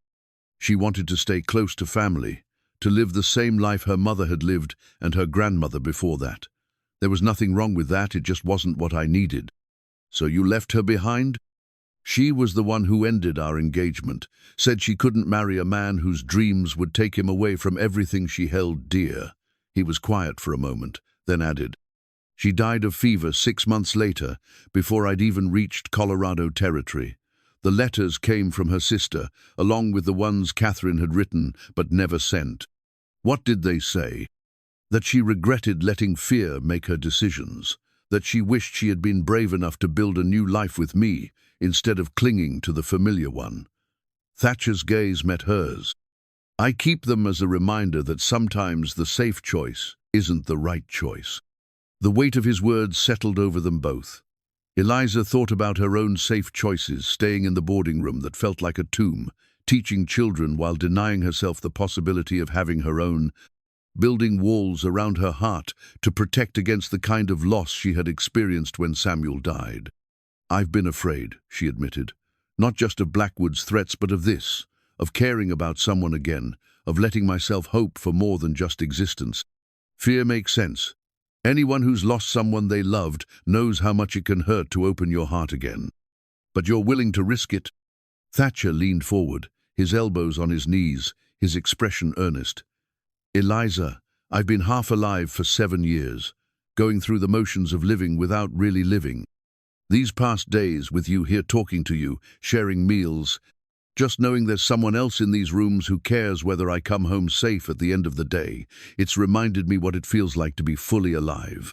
[SPEAKER 1] She wanted to stay close to family, to live the same life her mother had lived and her grandmother before that. There was nothing wrong with that, it just wasn't what I needed." "So you left her behind?" "She was the one who ended our engagement, said she couldn't marry a man whose dreams would take him away from everything she held dear." He was quiet for a moment, then added, "She died of fever 6 months later, before I'd even reached Colorado territory. The letters came from her sister, along with the ones Catherine had written but never sent. What did they say? That she regretted letting fear make her decisions, that she wished she had been brave enough to build a new life with me, instead of clinging to the familiar one." Thatcher's gaze met hers. "I keep them as a reminder that sometimes the safe choice isn't the right choice." The weight of his words settled over them both. Eliza thought about her own safe choices, staying in the boarding room that felt like a tomb, teaching children while denying herself the possibility of having her own, building walls around her heart to protect against the kind of loss she had experienced when Samuel died. "I've been afraid," she admitted, "not just of Blackwood's threats but of this, of caring about someone again, of letting myself hope for more than just existence. Fear makes sense. Anyone who's lost someone they loved knows how much it can hurt to open your heart again. But you're willing to risk it?" Thatcher leaned forward, his elbows on his knees, his expression earnest. "Eliza, I've been half alive for 7 years, going through the motions of living without really living. These past days with you here talking to you, sharing meals, just knowing there's someone else in these rooms who cares whether I come home safe at the end of the day, it's reminded me what it feels like to be fully alive.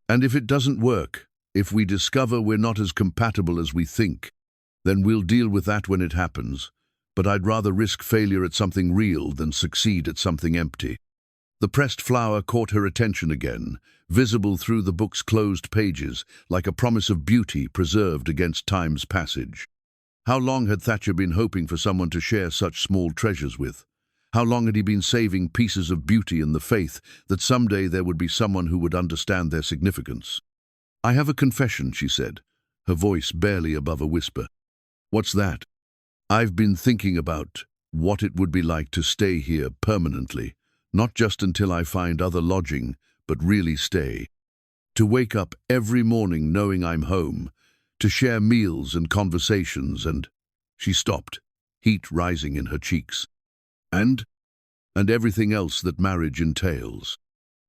[SPEAKER 1] And if it doesn't work, if we discover we're not as compatible as we think, then we'll deal with that when it happens. But I'd rather risk failure at something real than succeed at something empty." The pressed flower caught her attention again, visible through the book's closed pages, like a promise of beauty preserved against time's passage. How long had Thatcher been hoping for someone to share such small treasures with? How long had he been saving pieces of beauty in the faith that someday there would be someone who would understand their significance? "I have a confession," she said, her voice barely above a whisper. "What's that?" "I've been thinking about what it would be like to stay here permanently, not just until I find other lodging, but really stay. To wake up every morning knowing I'm home, to share meals and conversations and—" She stopped, heat rising in her cheeks. And everything else that marriage entails."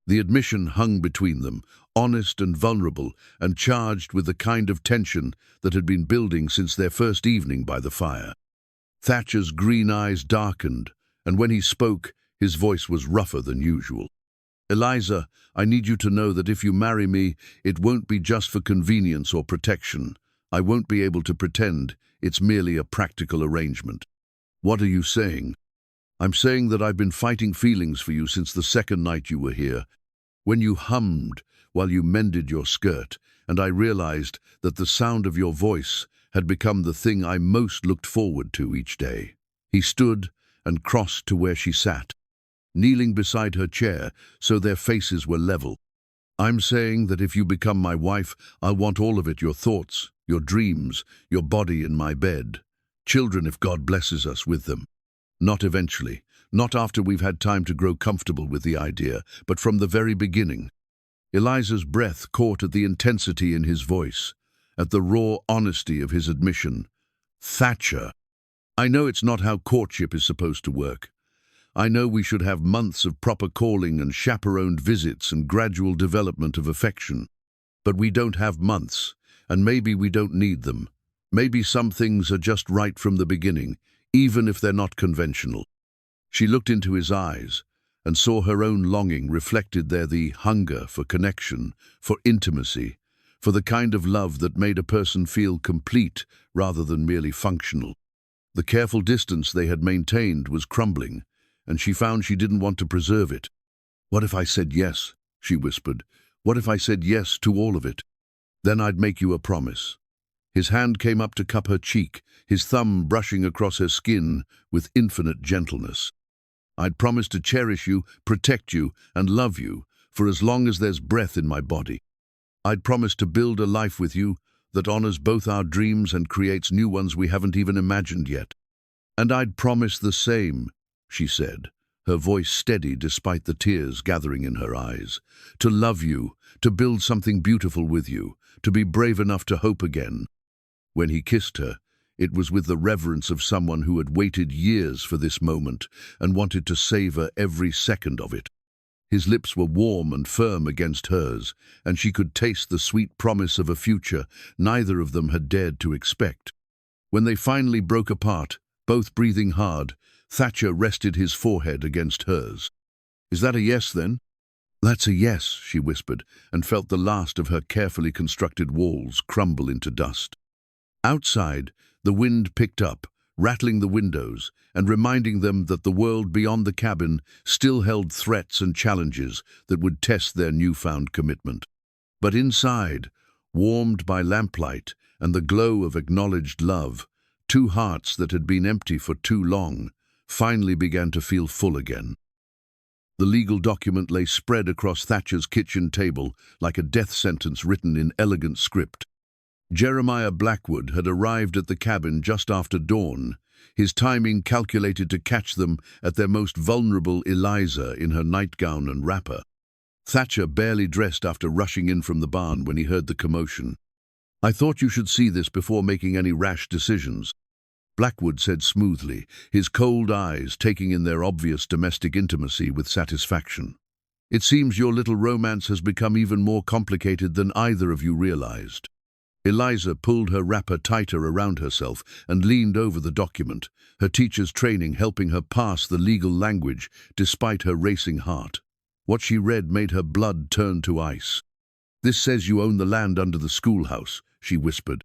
[SPEAKER 1] The admission hung between them, honest and vulnerable, and charged with the kind of tension that had been building since their first evening by the fire. Thatcher's green eyes darkened, and when he spoke, his voice was rougher than usual. "Eliza, I need you to know that if you marry me, it won't be just for convenience or protection. I won't be able to pretend it's merely a practical arrangement." "What are you saying?" "I'm saying that I've been fighting feelings for you since the second night you were here, when you hummed while you mended your skirt, and I realized that the sound of your voice had become the thing I most looked forward to each day." He stood and crossed to where she sat, kneeling beside her chair so their faces were level. "I'm saying that if you become my wife, I'll want all of it, your thoughts, your dreams, your body in my bed. Children if God blesses us with them. Not eventually, not after we've had time to grow comfortable with the idea, but from the very beginning." Eliza's breath caught at the intensity in his voice, at the raw honesty of his admission. "Thatcher, I know it's not how courtship is supposed to work. I know we should have months of proper calling and chaperoned visits and gradual development of affection. But we don't have months, and maybe we don't need them. Maybe some things are just right from the beginning, even if they're not conventional." She looked into his eyes and saw her own longing reflected there, the hunger for connection, for intimacy, for the kind of love that made a person feel complete rather than merely functional. The careful distance they had maintained was crumbling, and she found she didn't want to preserve it. "What if I said yes?" she whispered. "What if I said yes to all of it? Then I'd make you a promise." His hand came up to cup her cheek, his thumb brushing across her skin with infinite gentleness. "I'd promise to cherish you, protect you, and love you for as long as there's breath in my body. I'd promise to build a life with you that honors both our dreams and creates new ones we haven't even imagined yet." "And I'd promise the same," she said, her voice steady despite the tears gathering in her eyes, "to love you, to build something beautiful with you, to be brave enough to hope again." When he kissed her, it was with the reverence of someone who had waited years for this moment and wanted to savor every second of it. His lips were warm and firm against hers, and she could taste the sweet promise of a future neither of them had dared to expect. When they finally broke apart, both breathing hard, Thatcher rested his forehead against hers. "Is that a yes, then?" "That's a yes," she whispered, and felt the last of her carefully constructed walls crumble into dust. Outside, the wind picked up, rattling the windows and reminding them that the world beyond the cabin still held threats and challenges that would test their newfound commitment. But inside, warmed by lamplight and the glow of acknowledged love, two hearts that had been empty for too long finally began to feel full again. The legal document lay spread across Thatcher's kitchen table like a death sentence written in elegant script. Jeremiah Blackwood had arrived at the cabin just after dawn, his timing calculated to catch them at their most vulnerable, Eliza in her nightgown and wrapper. Thatcher barely dressed after rushing in from the barn when he heard the commotion. "I thought you should see this before making any rash decisions," Blackwood said smoothly, his cold eyes taking in their obvious domestic intimacy with satisfaction. "It seems your little romance has become even more complicated than either of you realized." Eliza pulled her wrapper tighter around herself and leaned over the document, her teacher's training helping her pass the legal language despite her racing heart. What she read made her blood turn to ice. "This says you own the land under the schoolhouse," she whispered.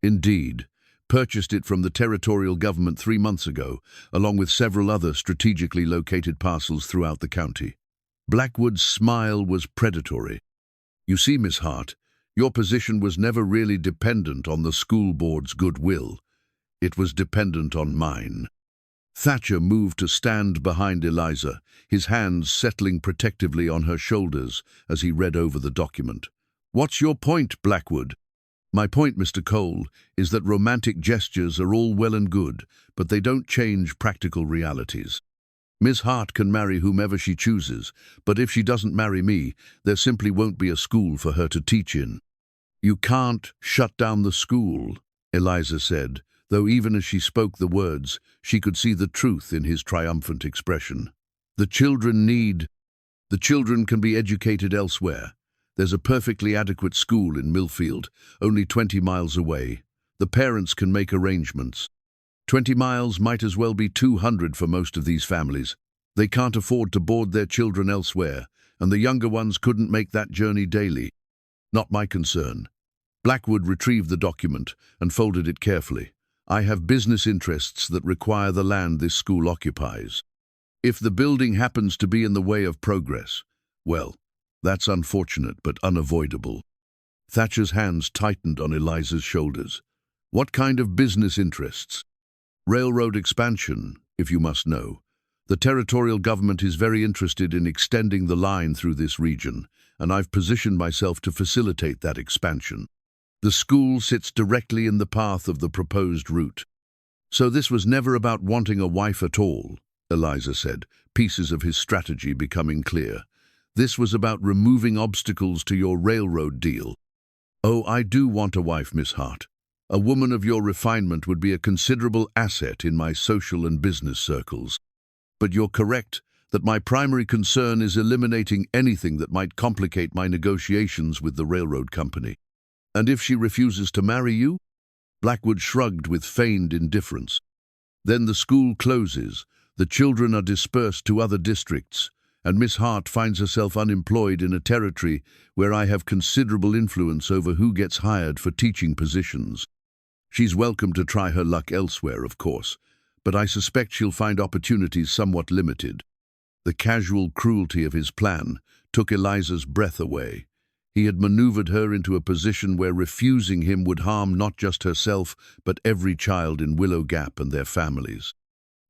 [SPEAKER 1] "Indeed. Purchased it from the territorial government 3 months ago, along with several other strategically located parcels throughout the county." Blackwood's smile was predatory. "You see, Miss Hart, your position was never really dependent on the school board's goodwill. It was dependent on mine." Thatcher moved to stand behind Eliza, his hands settling protectively on her shoulders as he read over the document. "What's your point, Blackwood?" "My point, Mr. Cole, is that romantic gestures are all well and good, but they don't change practical realities. Miss Hart can marry whomever she chooses, but if she doesn't marry me, there simply won't be a school for her to teach in." "You can't shut down the school," Eliza said, though even as she spoke the words, she could see the truth in his triumphant expression. The children can be educated elsewhere. There's a perfectly adequate school in Millfield, only 20 miles away. The parents can make arrangements. 20 miles might as well be 200 for most of these families. They can't afford to board their children elsewhere, and the younger ones couldn't make that journey daily. Not my concern. Blackwood retrieved the document and folded it carefully. "I have business interests that require the land this school occupies. If the building happens to be in the way of progress, well, that's unfortunate but unavoidable." Thatcher's hands tightened on Eliza's shoulders. "What kind of business interests?" "Railroad expansion, if you must know. The territorial government is very interested in extending the line through this region, and I've positioned myself to facilitate that expansion. The school sits directly in the path of the proposed route." "So this was never about wanting a wife at all," Eliza said, pieces of his strategy becoming clear. "This was about removing obstacles to your railroad deal." "Oh, I do want a wife, Miss Hart. A woman of your refinement would be a considerable asset in my social and business circles. But you're correct that my primary concern is eliminating anything that might complicate my negotiations with the railroad company." "And if she refuses to marry you?" Blackwood shrugged with feigned indifference. "Then the school closes, the children are dispersed to other districts, and Miss Hart finds herself unemployed in a territory where I have considerable influence over who gets hired for teaching positions. She's welcome to try her luck elsewhere, of course, but I suspect she'll find opportunities somewhat limited." The casual cruelty of his plan took Eliza's breath away. He had maneuvered her into a position where refusing him would harm not just herself, but every child in Willow Gap and their families.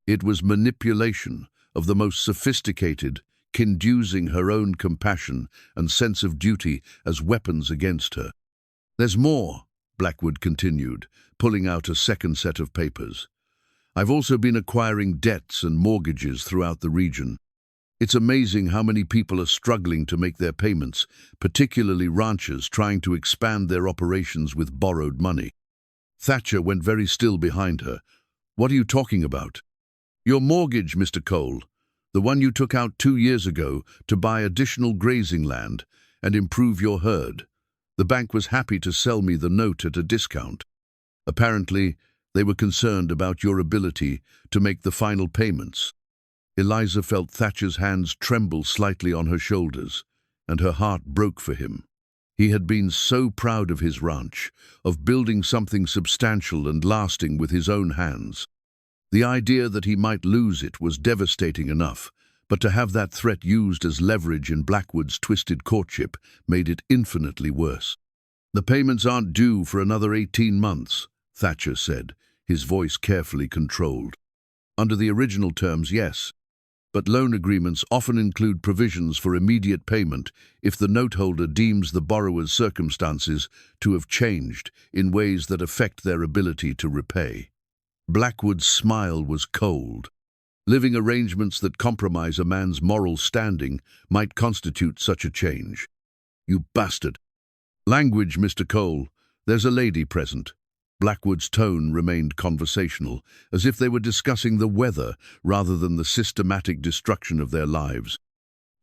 [SPEAKER 1] It was manipulation of the most sophisticated, using her own compassion and sense of duty as weapons against her. "There's more," Blackwood continued, pulling out a second set of papers. "I've also been acquiring debts and mortgages throughout the region. It's amazing how many people are struggling to make their payments, particularly ranchers trying to expand their operations with borrowed money." Thatcher went very still behind her. "What are you talking about?" "Your mortgage, Mr. Cole. The one you took out 2 years ago to buy additional grazing land and improve your herd. The bank was happy to sell me the note at a discount. Apparently, they were concerned about your ability to make the final payments. Eliza felt Thatcher's hands tremble slightly on her shoulders, and her heart broke for him. He had been so proud of his ranch, of building something substantial and lasting with his own hands. The idea that he might lose it was devastating enough, but to have that threat used as leverage in Blackwood's twisted courtship made it infinitely worse. "The payments aren't due for another 18 months, Thatcher said, his voice carefully controlled. "Under the original terms, yes. But loan agreements often include provisions for immediate payment if the noteholder deems the borrower's circumstances to have changed in ways that affect their ability to repay." Blackwood's smile was cold. Living arrangements that compromise a man's moral standing might constitute such a change. "You bastard." "Language, Mr. Cole. There's a lady present." Blackwood's tone remained conversational, as if they were discussing the weather rather than the systematic destruction of their lives.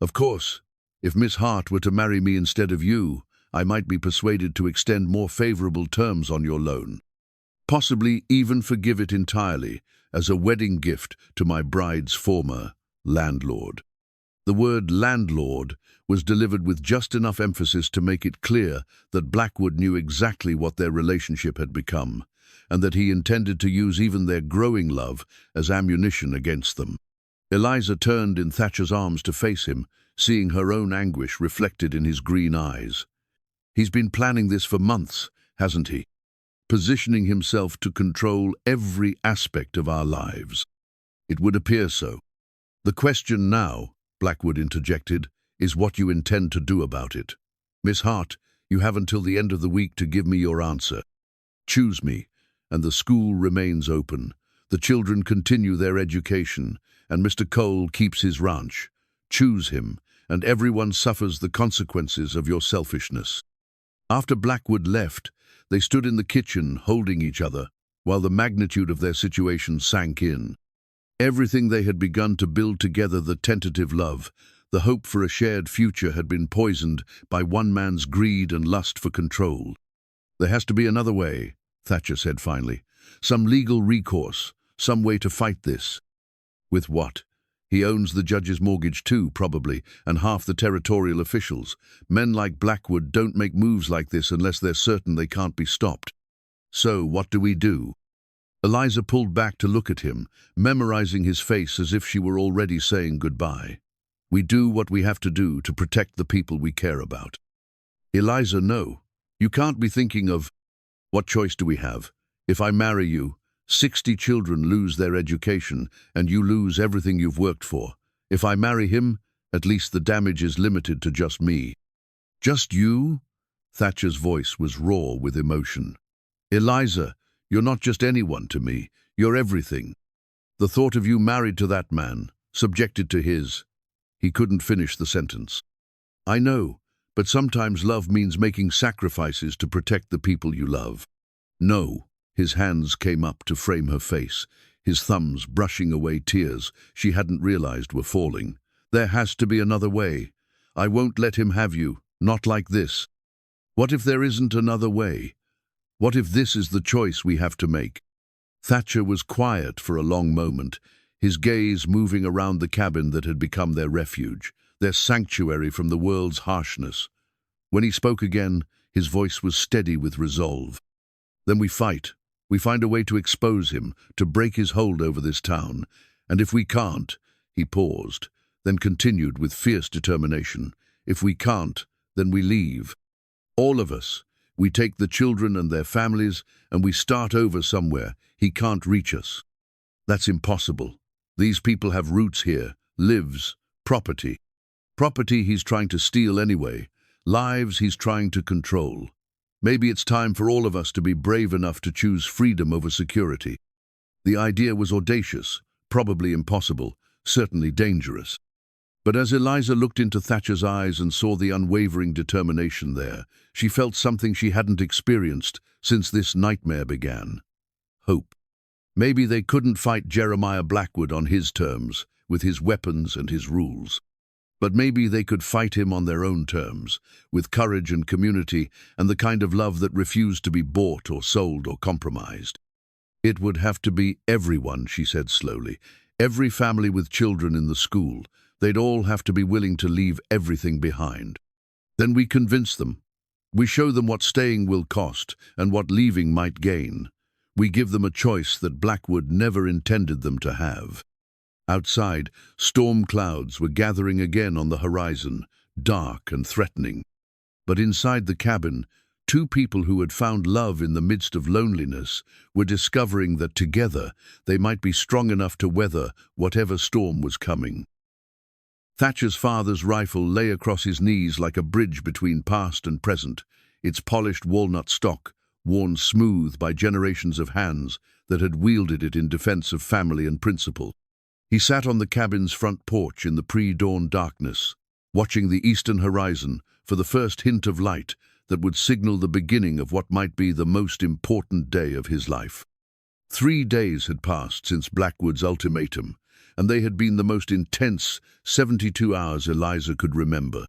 [SPEAKER 1] "Of course, if Miss Hart were to marry me instead of you, I might be persuaded to extend more favorable terms on your loan. Possibly even forgive it entirely as a wedding gift to my bride's former landlord." The word landlord was delivered with just enough emphasis to make it clear that Blackwood knew exactly what their relationship had become, and that he intended to use even their growing love as ammunition against them. Eliza turned in Thatcher's arms to face him, seeing her own anguish reflected in his green eyes. "He's been planning this for months, hasn't he? Positioning himself to control every aspect of our lives." "It would appear so." "The question now," Blackwood interjected, "is what you intend to do about it. Miss Hart, you have until the end of the week to give me your answer. Choose me, and the school remains open. The children continue their education, and Mr. Cole keeps his ranch. Choose him, and everyone suffers the consequences of your selfishness." After Blackwood left, they stood in the kitchen holding each other, while the magnitude of their situation sank in. Everything they had begun to build together, the tentative love, the hope for a shared future, had been poisoned by one man's greed and lust for control. "There has to be another way," Thatcher said finally. "Some legal recourse, some way to fight this." "With what?" "He owns the judge's mortgage too, probably, and half the territorial officials. Men like Blackwood don't make moves like this unless they're certain they can't be stopped." "So, what do we do?" Eliza pulled back to look at him, memorizing his face as if she were already saying goodbye. "We do what we have to do to protect the people we care about." "Eliza, no. You can't be thinking of—" "What choice do we have? If I marry you, 60 children lose their education, and you lose everything you've worked for. If I marry him, at least the damage is limited to just me." "Just you?" Thatcher's voice was raw with emotion. "Eliza, you're not just anyone to me. You're everything. The thought of you married to that man, subjected to his—" He couldn't finish the sentence. "I know, but sometimes love means making sacrifices to protect the people you love." "No." His hands came up to frame her face, his thumbs brushing away tears she hadn't realized were falling. "There has to be another way. I won't let him have you, not like this." "What if there isn't another way? What if this is the choice we have to make?" Thatcher was quiet for a long moment, his gaze moving around the cabin that had become their refuge, their sanctuary from the world's harshness. When he spoke again, his voice was steady with resolve. "Then we fight. We find a way to expose him, to break his hold over this town. And if we can't—" He paused, then continued with fierce determination. "If we can't, then we leave. All of us. We take the children and their families, and we start over somewhere. He can't reach us. That's impossible. These people have roots here, lives, property. Property he's trying to steal anyway, lives he's trying to control. Maybe it's time for all of us to be brave enough to choose freedom over security." The idea was audacious, probably impossible, certainly dangerous. But as Eliza looked into Thatcher's eyes and saw the unwavering determination there, she felt something she hadn't experienced since this nightmare began. Hope. Maybe they couldn't fight Jeremiah Blackwood on his terms, with his weapons and his rules. But maybe they could fight him on their own terms, with courage and community and the kind of love that refused to be bought or sold or compromised. It would have to be everyone, she said slowly. Every family with children in the school. They'd all have to be willing to leave everything behind. Then we convince them. We show them what staying will cost and what leaving might gain. We give them a choice that Blackwood never intended them to have. Outside, storm clouds were gathering again on the horizon, dark and threatening. But inside the cabin, two people who had found love in the midst of loneliness were discovering that together they might be strong enough to weather whatever storm was coming. Thatcher's father's rifle lay across his knees like a bridge between past and present, its polished walnut stock worn smooth by generations of hands that had wielded it in defense of family and principle. He sat on the cabin's front porch in the pre-dawn darkness, watching the eastern horizon for the first hint of light that would signal the beginning of what might be the most important day of his life. 3 days had passed since Blackwood's ultimatum, and they had been the most intense 72 hours Eliza could remember.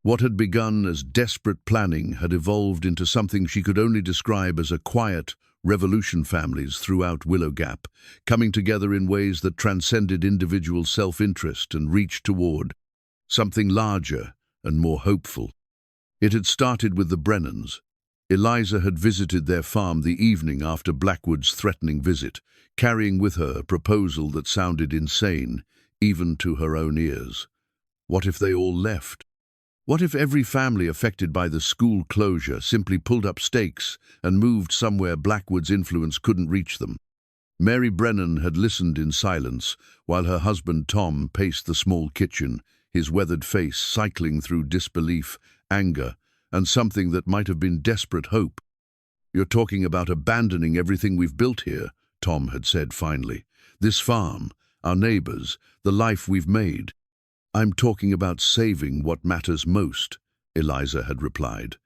[SPEAKER 1] What had begun as desperate planning had evolved into something she could only describe as a quiet revolution. Families throughout Willow Gap, coming together in ways that transcended individual self-interest and reached toward something larger and more hopeful. It had started with the Brennans. Eliza had visited their farm the evening after Blackwood's threatening visit, carrying with her a proposal that sounded insane, even to her own ears. What if they all left? What if every family affected by the school closure simply pulled up stakes and moved somewhere Blackwood's influence couldn't reach them? Mary Brennan had listened in silence while her husband Tom paced the small kitchen, his weathered face cycling through disbelief, anger, and something that might have been desperate hope. "You're talking about abandoning everything we've built here," Tom had said finally. "This farm, our neighbors, the life we've made." "I'm talking about saving what matters most," Eliza had replied.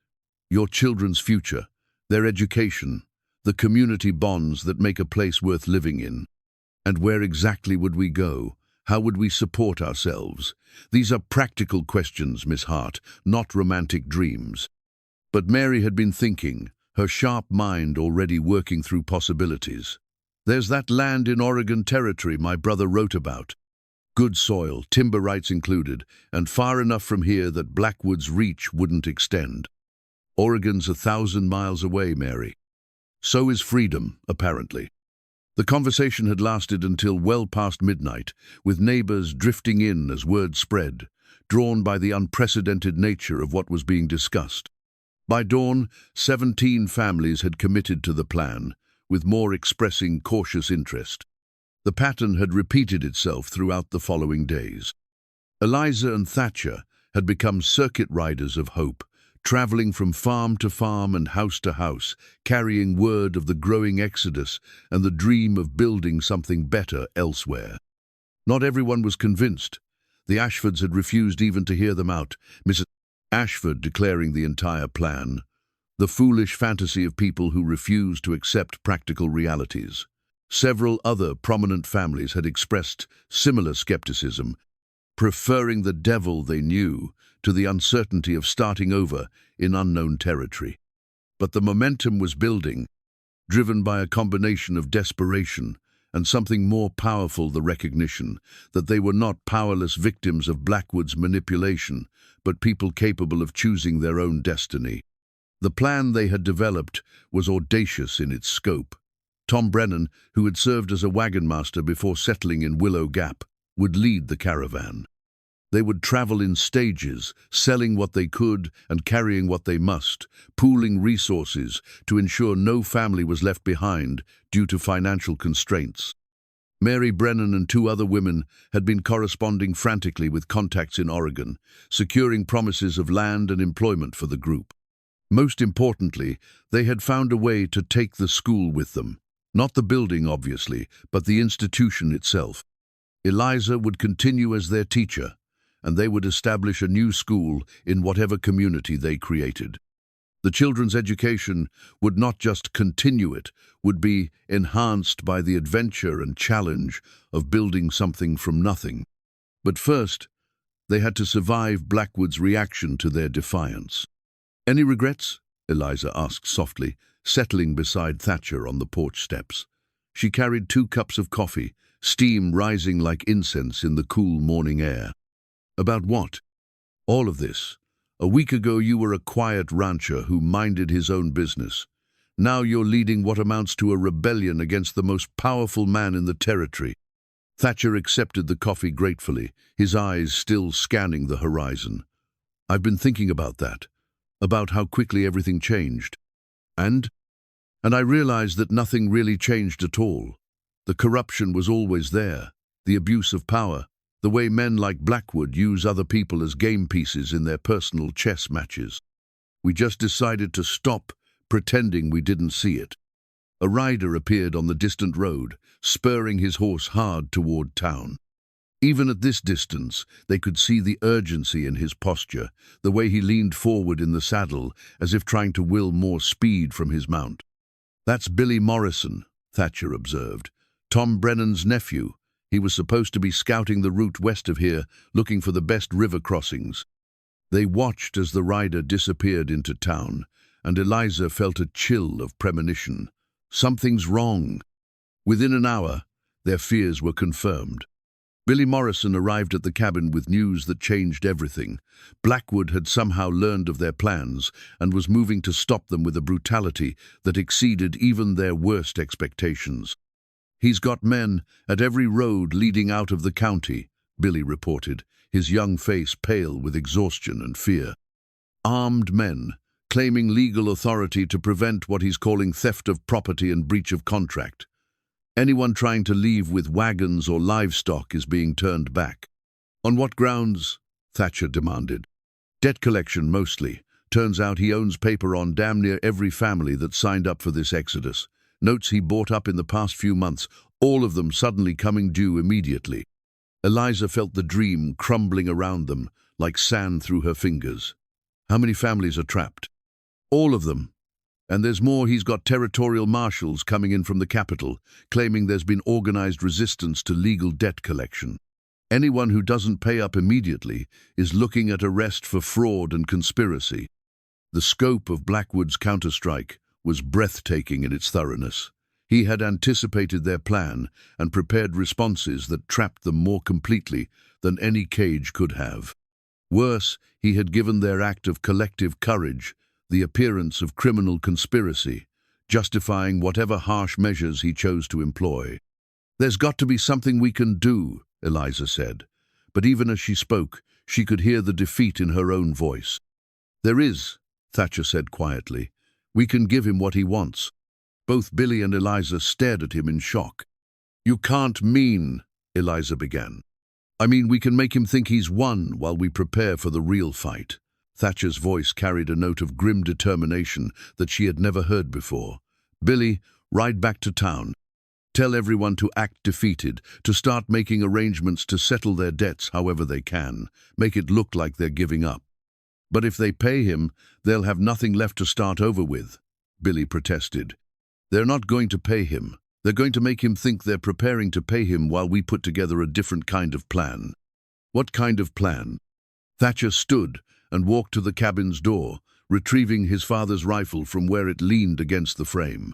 [SPEAKER 1] "Your children's future, their education, the community bonds that make a place worth living in. And where exactly would we go? How would we support ourselves? These are practical questions, Miss Hart, not romantic dreams." But Mary had been thinking, her sharp mind already working through possibilities. "There's that land in Oregon Territory my brother wrote about. Good soil, timber rights included, and far enough from here that Blackwood's reach wouldn't extend. Oregon's 1,000 miles away, Mary. So is freedom, apparently." The conversation had lasted until well past midnight, with neighbors drifting in as word spread, drawn by the unprecedented nature of what was being discussed. By dawn, 17 families had committed to the plan, with more expressing cautious interest. The pattern had repeated itself throughout the following days. Eliza and Thatcher had become circuit riders of hope, traveling from farm to farm and house to house, carrying word of the growing exodus and the dream of building something better elsewhere. Not everyone was convinced. The Ashfords had refused even to hear them out, Mrs. Ashford declaring the entire plan the foolish fantasy of people who refuse to accept practical realities. Several other prominent families had expressed similar skepticism, preferring the devil they knew to the uncertainty of starting over in unknown territory. But the momentum was building, driven by a combination of desperation and something more powerful, the recognition that they were not powerless victims of Blackwood's manipulation, but people capable of choosing their own destiny. The plan they had developed was audacious in its scope. Tom Brennan, who had served as a wagon master before settling in Willow Gap, would lead the caravan. They would travel in stages, selling what they could and carrying what they must, pooling resources to ensure no family was left behind due to financial constraints. Mary Brennan and 2 other women had been corresponding frantically with contacts in Oregon, securing promises of land and employment for the group. Most importantly, they had found a way to take the school with them. Not the building, obviously, but the institution itself. Eliza would continue as their teacher, and they would establish a new school in whatever community they created. The children's education would not just continue, it would be enhanced by the adventure and challenge of building something from nothing. But first, they had to survive Blackwood's reaction to their defiance. "Any regrets?" Eliza asked softly, settling beside Thatcher on the porch steps. She carried 2 cups of coffee, steam rising like incense in the cool morning air. "About what?" "All of this. A week ago you were a quiet rancher who minded his own business. Now you're leading what amounts to a rebellion against the most powerful man in the territory." Thatcher accepted the coffee gratefully, his eyes still scanning the horizon. "I've been thinking about that, about how quickly everything changed. And I realized that nothing really changed at all. The corruption was always there, the abuse of power, the way men like Blackwood use other people as game pieces in their personal chess matches. We just decided to stop pretending we didn't see it." A rider appeared on the distant road, spurring his horse hard toward town. Even at this distance, they could see the urgency in his posture, the way he leaned forward in the saddle, as if trying to will more speed from his mount. "That's Billy Morrison," Thatcher observed. "Tom Brennan's nephew. He was supposed to be scouting the route west of here, looking for the best river crossings." They watched as the rider disappeared into town, and Eliza felt a chill of premonition. Something's wrong. Within an hour, their fears were confirmed. Billy Morrison arrived at the cabin with news that changed everything. Blackwood had somehow learned of their plans and was moving to stop them with a brutality that exceeded even their worst expectations. "He's got men at every road leading out of the county," Billy reported, his young face pale with exhaustion and fear. "Armed men, claiming legal authority to prevent what he's calling theft of property and breach of contract. Anyone trying to leave with wagons or livestock is being turned back." "On what grounds?" Thatcher demanded. "Debt collection, mostly. Turns out he owns paper on damn near every family that signed up for this exodus. Notes he bought up in the past few months, all of them suddenly coming due immediately." Eliza felt the dream crumbling around them, like sand through her fingers. "How many families are trapped?" "All of them. And there's more. He's got territorial marshals coming in from the capital, claiming there's been organized resistance to legal debt collection. Anyone who doesn't pay up immediately is looking at arrest for fraud and conspiracy." The scope of Blackwood's counterstrike was breathtaking in its thoroughness. He had anticipated their plan and prepared responses that trapped them more completely than any cage could have. Worse, he had given their act of collective courage the appearance of criminal conspiracy, justifying whatever harsh measures he chose to employ. "There's got to be something we can do," Eliza said. But even as she spoke, she could hear the defeat in her own voice. "There is," Thatcher said quietly. "We can give him what he wants." Both Billy and Eliza stared at him in shock. "You can't mean," Eliza began. "I mean, we can make him think he's won while we prepare for the real fight." Thatcher's voice carried a note of grim determination that she had never heard before. "Billy, ride back to town. Tell everyone to act defeated, to start making arrangements to settle their debts however they can. Make it look like they're giving up." "But if they pay him, they'll have nothing left to start over with," Billy protested. "They're not going to pay him. They're going to make him think they're preparing to pay him while we put together a different kind of plan." "What kind of plan?" Thatcher stood and walked to the cabin's door, retrieving his father's rifle from where it leaned against the frame.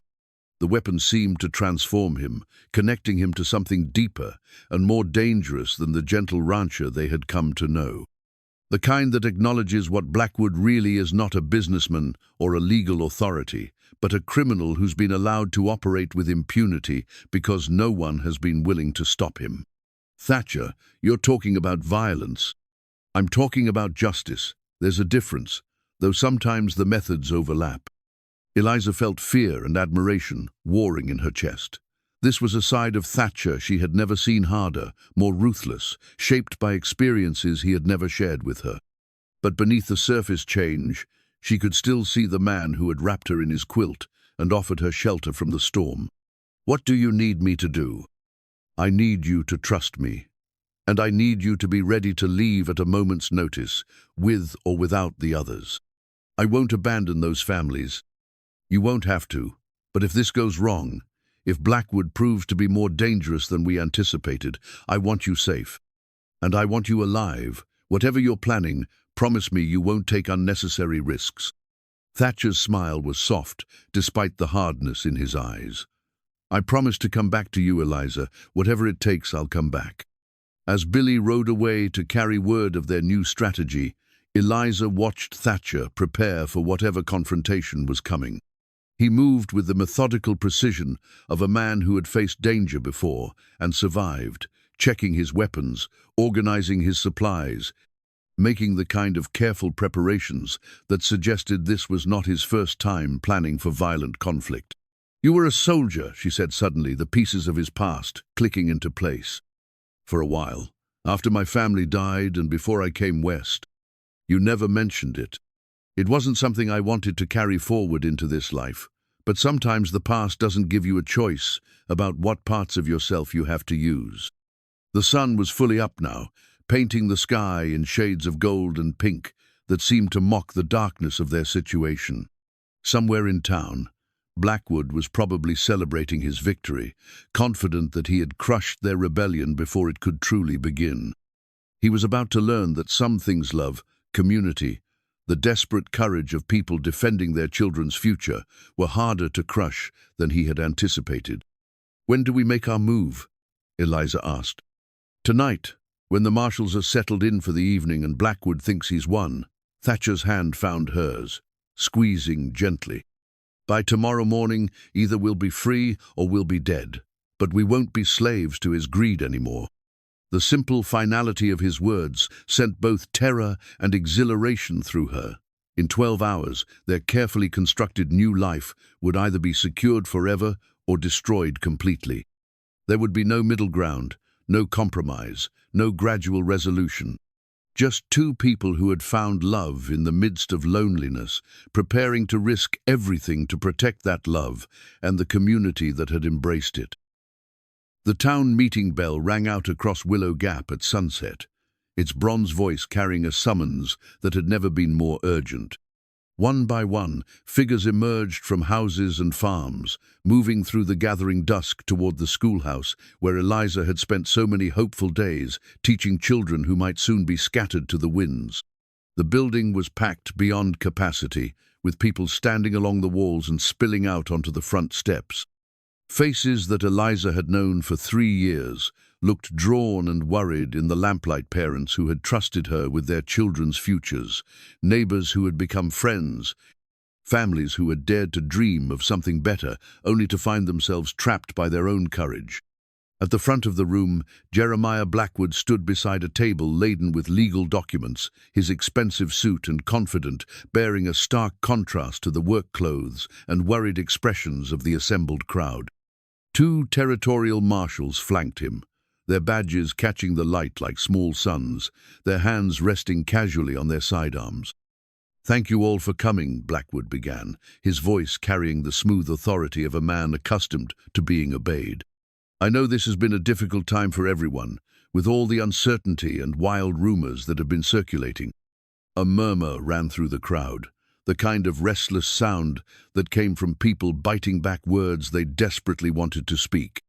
[SPEAKER 1] The weapon seemed to transform him, connecting him to something deeper and more dangerous than the gentle rancher they had come to know. The kind that acknowledges what Blackwood really is: not a businessman or a legal authority, but a criminal who's been allowed to operate with impunity because no one has been willing to stop him. "Thatcher, you're talking about violence." "I'm talking about justice. There's a difference, though sometimes the methods overlap." Eliza felt fear and admiration warring in her chest. This was a side of Thatcher she had never seen: harder, more ruthless, shaped by experiences he had never shared with her. But beneath the surface change, she could still see the man who had wrapped her in his quilt and offered her shelter from the storm. "What do you need me to do?" "I need you to trust me. And I need you to be ready to leave at a moment's notice, with or without the others." I won't abandon those families. You won't have to. But if this goes wrong, if Blackwood proves to be more dangerous than we anticipated, I want you safe. And I want you alive. Whatever you're planning, promise me you won't take unnecessary risks." Thatcher's smile was soft, despite the hardness in his eyes. "I promise to come back to you, Eliza. Whatever it takes, I'll come back." As Billy rode away to carry word of their new strategy, Eliza watched Thatcher prepare for whatever confrontation was coming. He moved with the methodical precision of a man who had faced danger before and survived, checking his weapons, organizing his supplies, making the kind of careful preparations that suggested this was not his first time planning for violent conflict. "You were a soldier," she said suddenly, the pieces of his past clicking into place. "For a while, after my family died and before I came west. You never mentioned it. It wasn't something I wanted to carry forward into this life, but sometimes the past doesn't give you a choice about what parts of yourself you have to use." The sun was fully up now, painting the sky in shades of gold and pink that seemed to mock the darkness of their situation. Somewhere in town, Blackwood was probably celebrating his victory, confident that he had crushed their rebellion before it could truly begin. He was about to learn that some things, love, community, the desperate courage of people defending their children's future, were harder to crush than he had anticipated. "When do we make our move?" Eliza asked. "Tonight, when the marshals are settled in for the evening and Blackwood thinks he's won." Thatcher's hand found hers, squeezing gently. "By tomorrow morning, either we'll be free or we'll be dead, but we won't be slaves to his greed anymore." The simple finality of his words sent both terror and exhilaration through her. In 12 hours, their carefully constructed new life would either be secured forever or destroyed completely. There would be no middle ground, no compromise, no gradual resolution. Just two people who had found love in the midst of loneliness, preparing to risk everything to protect that love and the community that had embraced it. The town meeting bell rang out across Willow Gap at sunset, its bronze voice carrying a summons that had never been more urgent. One by one, figures emerged from houses and farms, moving through the gathering dusk toward the schoolhouse where Eliza had spent so many hopeful days, teaching children who might soon be scattered to the winds. The building was packed beyond capacity, with people standing along the walls and spilling out onto the front steps. Faces that Eliza had known for 3 years looked drawn and worried in the lamplight. Parents who had trusted her with their children's futures, neighbors who had become friends, families who had dared to dream of something better only to find themselves trapped by their own courage. At the front of the room, Jeremiah Blackwood stood beside a table laden with legal documents, his expensive suit and confident, bearing a stark contrast to the work clothes and worried expressions of the assembled crowd. 2 territorial marshals flanked him, their badges catching the light like small suns, their hands resting casually on their sidearms. "Thank you all for coming," Blackwood began, his voice carrying the smooth authority of a man accustomed to being obeyed. "I know this has been a difficult time for everyone, with all the uncertainty and wild rumors that have been circulating." A murmur ran through the crowd, the kind of restless sound that came from people biting back words they desperately wanted to speak.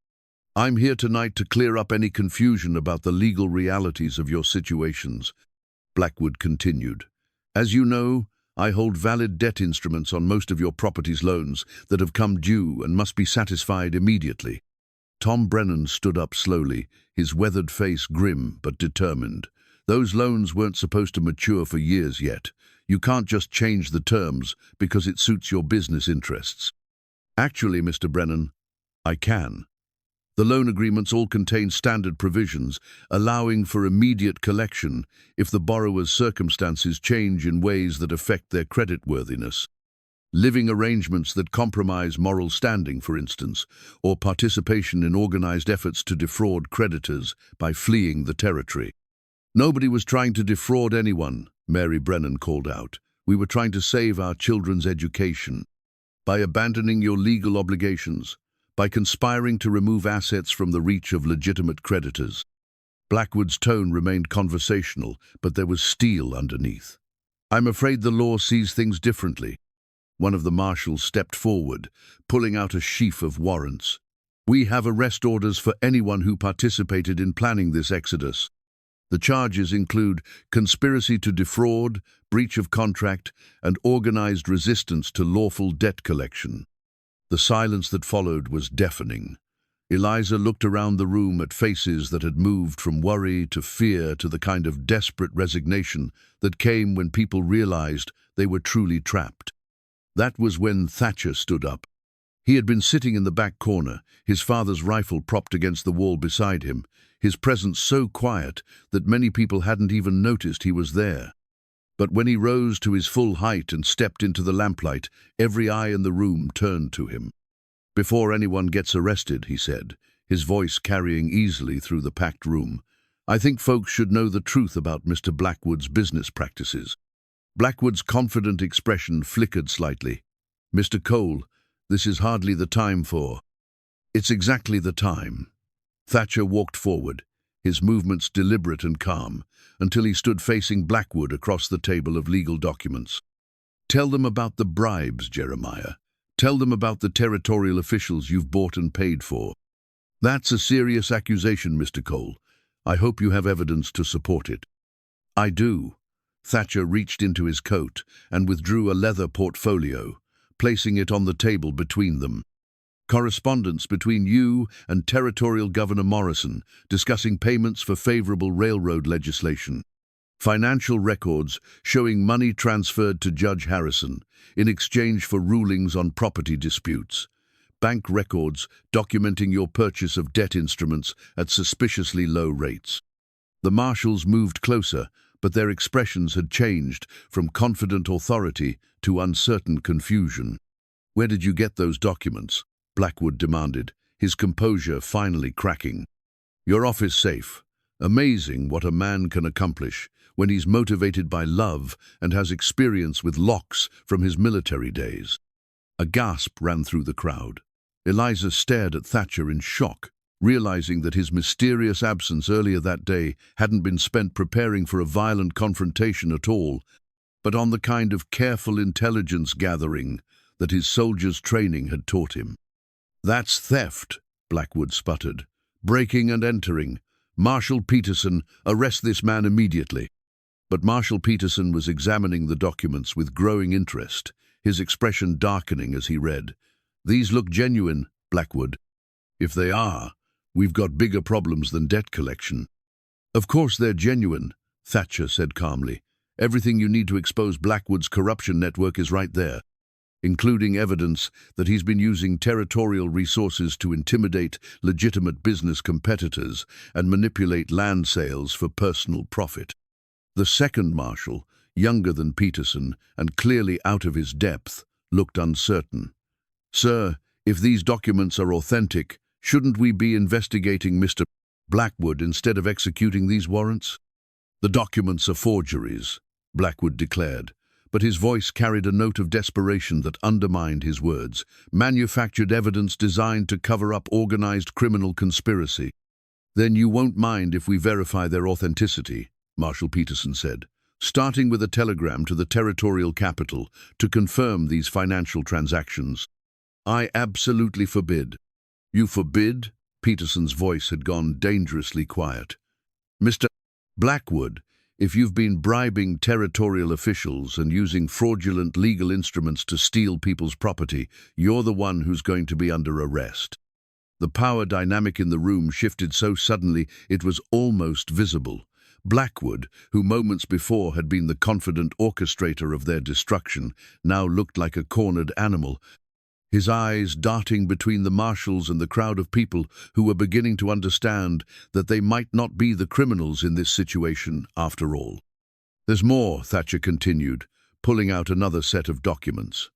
[SPEAKER 1] "I'm here tonight to clear up any confusion about the legal realities of your situations," Blackwood continued. "As you know, I hold valid debt instruments on most of your property's loans that have come due and must be satisfied immediately." Tom Brennan stood up slowly, his weathered face grim but determined. "Those loans weren't supposed to mature for years yet. You can't just change the terms because it suits your business interests." "Actually, Mr. Brennan, I can. The loan agreements all contain standard provisions, allowing for immediate collection if the borrower's circumstances change in ways that affect their creditworthiness. Living arrangements that compromise moral standing, for instance, or participation in organized efforts to defraud creditors by fleeing the territory." "Nobody was trying to defraud anyone," Mary Brennan called out. "We were trying to save our children's education. By abandoning your legal obligations, by conspiring to remove assets from the reach of legitimate creditors." Blackwood's tone remained conversational, but there was steel underneath. I'm afraid the law sees things differently. One of the marshals stepped forward, pulling out a sheaf of warrants. We have arrest orders for anyone who participated in planning this exodus. The charges include conspiracy to defraud, breach of contract, and organized resistance to lawful debt collection. The silence that followed was deafening. Eliza looked around the room at faces that had moved from worry to fear to the kind of desperate resignation that came when people realized they were truly trapped. That was when Thatcher stood up. He had been sitting in the back corner, his father's rifle propped against the wall beside him, his presence so quiet that many people hadn't even noticed he was there. But when he rose to his full height and stepped into the lamplight, every eye in the room turned to him. "Before anyone gets arrested," he said, his voice carrying easily through the packed room, "I think folks should know the truth about Mr. Blackwood's business practices." Blackwood's confident expression flickered slightly. "Mr. Cole, this is hardly the time for—" "It's exactly the time." Thatcher walked forward, his movements deliberate and calm, until he stood facing Blackwood across the table of legal documents. "Tell them about the bribes, Jeremiah. Tell them about the territorial officials you've bought and paid for." "That's a serious accusation, Mr. Cole. I hope you have evidence to support it." "I do." Thatcher reached into his coat and withdrew a leather portfolio, placing it on the table between them. "Correspondence between you and Territorial Governor Morrison discussing payments for favorable railroad legislation. Financial records showing money transferred to Judge Harrison in exchange for rulings on property disputes. Bank records documenting your purchase of debt instruments at suspiciously low rates." The marshals moved closer, but their expressions had changed from confident authority to uncertain confusion. "Where did you get those documents?" Blackwood demanded, his composure finally cracking. "Your office safe. Amazing what a man can accomplish when he's motivated by love and has experience with locks from his military days." A gasp ran through the crowd. Eliza stared at Thatcher in shock, realizing that his mysterious absence earlier that day hadn't been spent preparing for a violent confrontation at all, but on the kind of careful intelligence gathering that his soldiers' training had taught him. "That's theft," Blackwood sputtered. "Breaking and entering. Marshal Peterson, arrest this man immediately." But Marshal Peterson was examining the documents with growing interest, his expression darkening as he read. "These look genuine, Blackwood." "If they are, we've got bigger problems than debt collection." "Of course they're genuine," Thatcher said calmly. "Everything you need to expose Blackwood's corruption network is right there, including evidence that he's been using territorial resources to intimidate legitimate business competitors and manipulate land sales for personal profit." The second marshal, younger than Peterson and clearly out of his depth, looked uncertain. "Sir, if these documents are authentic, shouldn't we be investigating Mr. Blackwood instead of executing these warrants?" "The documents are forgeries," Blackwood declared, but his voice carried a note of desperation that undermined his words. "Manufactured evidence designed to cover up organized criminal conspiracy." "Then you won't mind if we verify their authenticity," Marshal Peterson said, "starting with a telegram to the territorial capital to confirm these financial transactions." "I absolutely forbid." "You forbid?" Peterson's voice had gone dangerously quiet. "Mr. Blackwood, if you've been bribing territorial officials and using fraudulent legal instruments to steal people's property, you're the one who's going to be under arrest." The power dynamic in the room shifted so suddenly it was almost visible. Blackwood, who moments before had been the confident orchestrator of their destruction, now looked like a cornered animal, his eyes darting between the marshals and the crowd of people who were beginning to understand that they might not be the criminals in this situation after all. "There's more," Thatcher continued, pulling out another set of documents.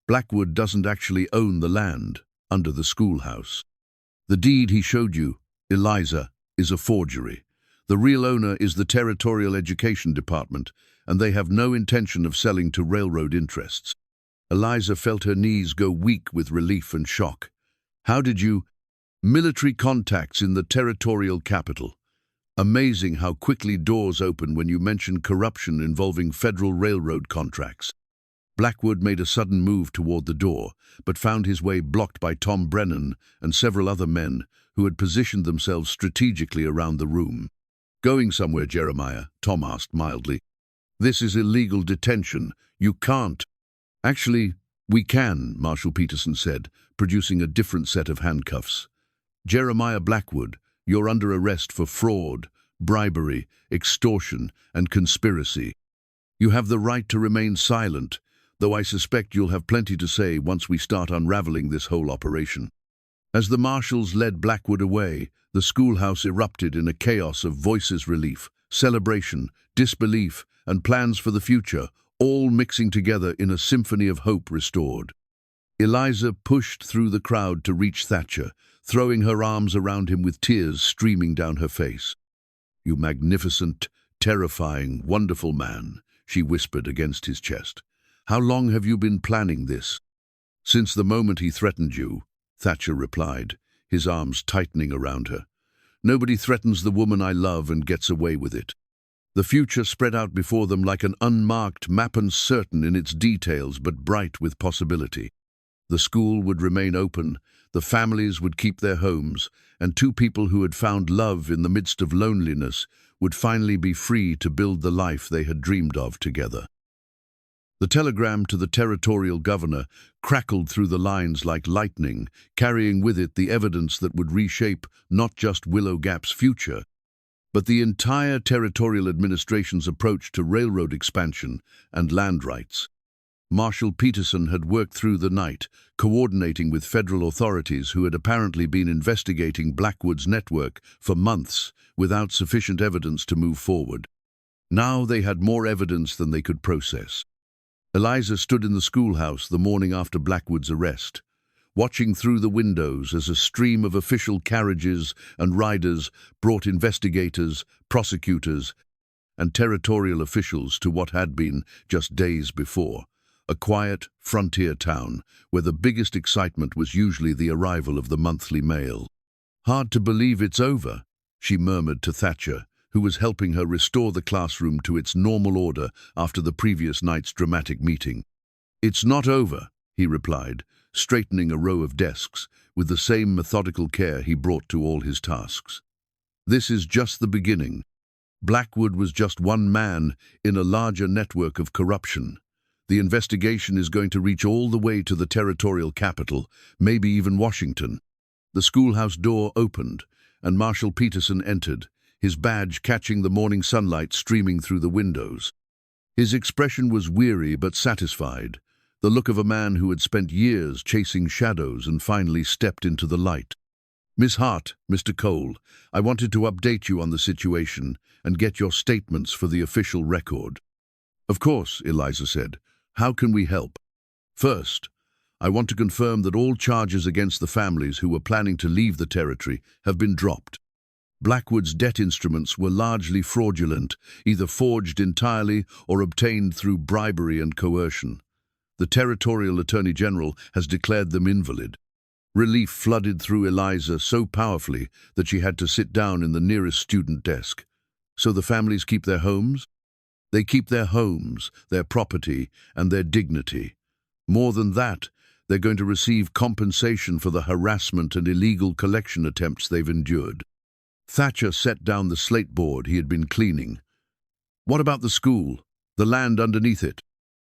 [SPEAKER 1] "Blackwood doesn't actually own the land under the schoolhouse. The deed he showed you, Eliza, is a forgery. The real owner is the Territorial Education Department, and they have no intention of selling to railroad interests." Eliza felt her knees go weak with relief and shock. "How did you—" "Military contacts in the territorial capital. Amazing how quickly doors open when you mention corruption involving federal railroad contracts. Blackwood made a sudden move toward the door, but found his way blocked by Tom Brennan and several other men who had positioned themselves strategically around the room. "Going somewhere, Jeremiah?" Tom asked mildly. "This is illegal detention. You can't." "Actually, we can," Marshal Peterson said, producing a different set of handcuffs. "Jeremiah Blackwood, you're under arrest for fraud, bribery, extortion, and conspiracy. You have the right to remain silent, though I suspect you'll have plenty to say once we start unraveling this whole operation." As the marshals led Blackwood away, the schoolhouse erupted in a chaos of voices, relief, celebration, disbelief, and plans for the future, all mixing together in a symphony of hope restored. Eliza pushed through the crowd to reach Thatcher, throwing her arms around him with tears streaming down her face. "You magnificent, terrifying, wonderful man," she whispered against his chest. "How long have you been planning this?" "Since the moment he threatened you," Thatcher replied, his arms tightening around her. "Nobody threatens the woman I love and gets away with it." The future spread out before them like an unmarked map, uncertain in its details but bright with possibility. The school would remain open, the families would keep their homes, and two people who had found love in the midst of loneliness would finally be free to build the life they had dreamed of together. The telegram to the territorial governor crackled through the lines like lightning, carrying with it the evidence that would reshape not just Willow Gap's future, but the entire territorial administration's approach to railroad expansion and land rights. Marshal Peterson had worked through the night, coordinating with federal authorities who had apparently been investigating Blackwood's network for months without sufficient evidence to move forward. Now they had more evidence than they could process. Eliza stood in the schoolhouse the morning after Blackwood's arrest, watching through the windows as a stream of official carriages and riders brought investigators, prosecutors, and territorial officials to what had been, just days before, a quiet frontier town where the biggest excitement was usually the arrival of the monthly mail. "Hard to believe it's over," she murmured to Thatcher, who was helping her restore the classroom to its normal order after the previous night's dramatic meeting. "It's not over," he replied, straightening a row of desks with the same methodical care he brought to all his tasks. "This is just the beginning. Blackwood was just one man in a larger network of corruption. The investigation is going to reach all the way to the territorial capital, maybe even Washington." The schoolhouse door opened, and Marshal Peterson entered, his badge catching the morning sunlight streaming through the windows. His expression was weary but satisfied, the look of a man who had spent years chasing shadows and finally stepped into the light. "Miss Hart, Mr. Cole, I wanted to update you on the situation and get your statements for the official record." "Of course," Eliza said. "How can we help?" "First, I want to confirm that all charges against the families who were planning to leave the territory have been dropped. Blackwood's debt instruments were largely fraudulent, either forged entirely or obtained through bribery and coercion. The Territorial Attorney General has declared them invalid." Relief flooded through Eliza so powerfully that she had to sit down in the nearest student desk. "So the families keep their homes?" "They keep their homes, their property, and their dignity. More than that, they're going to receive compensation for the harassment and illegal collection attempts they've endured." Thatcher set down the slate board he had been cleaning. "What about the school, the land underneath it?"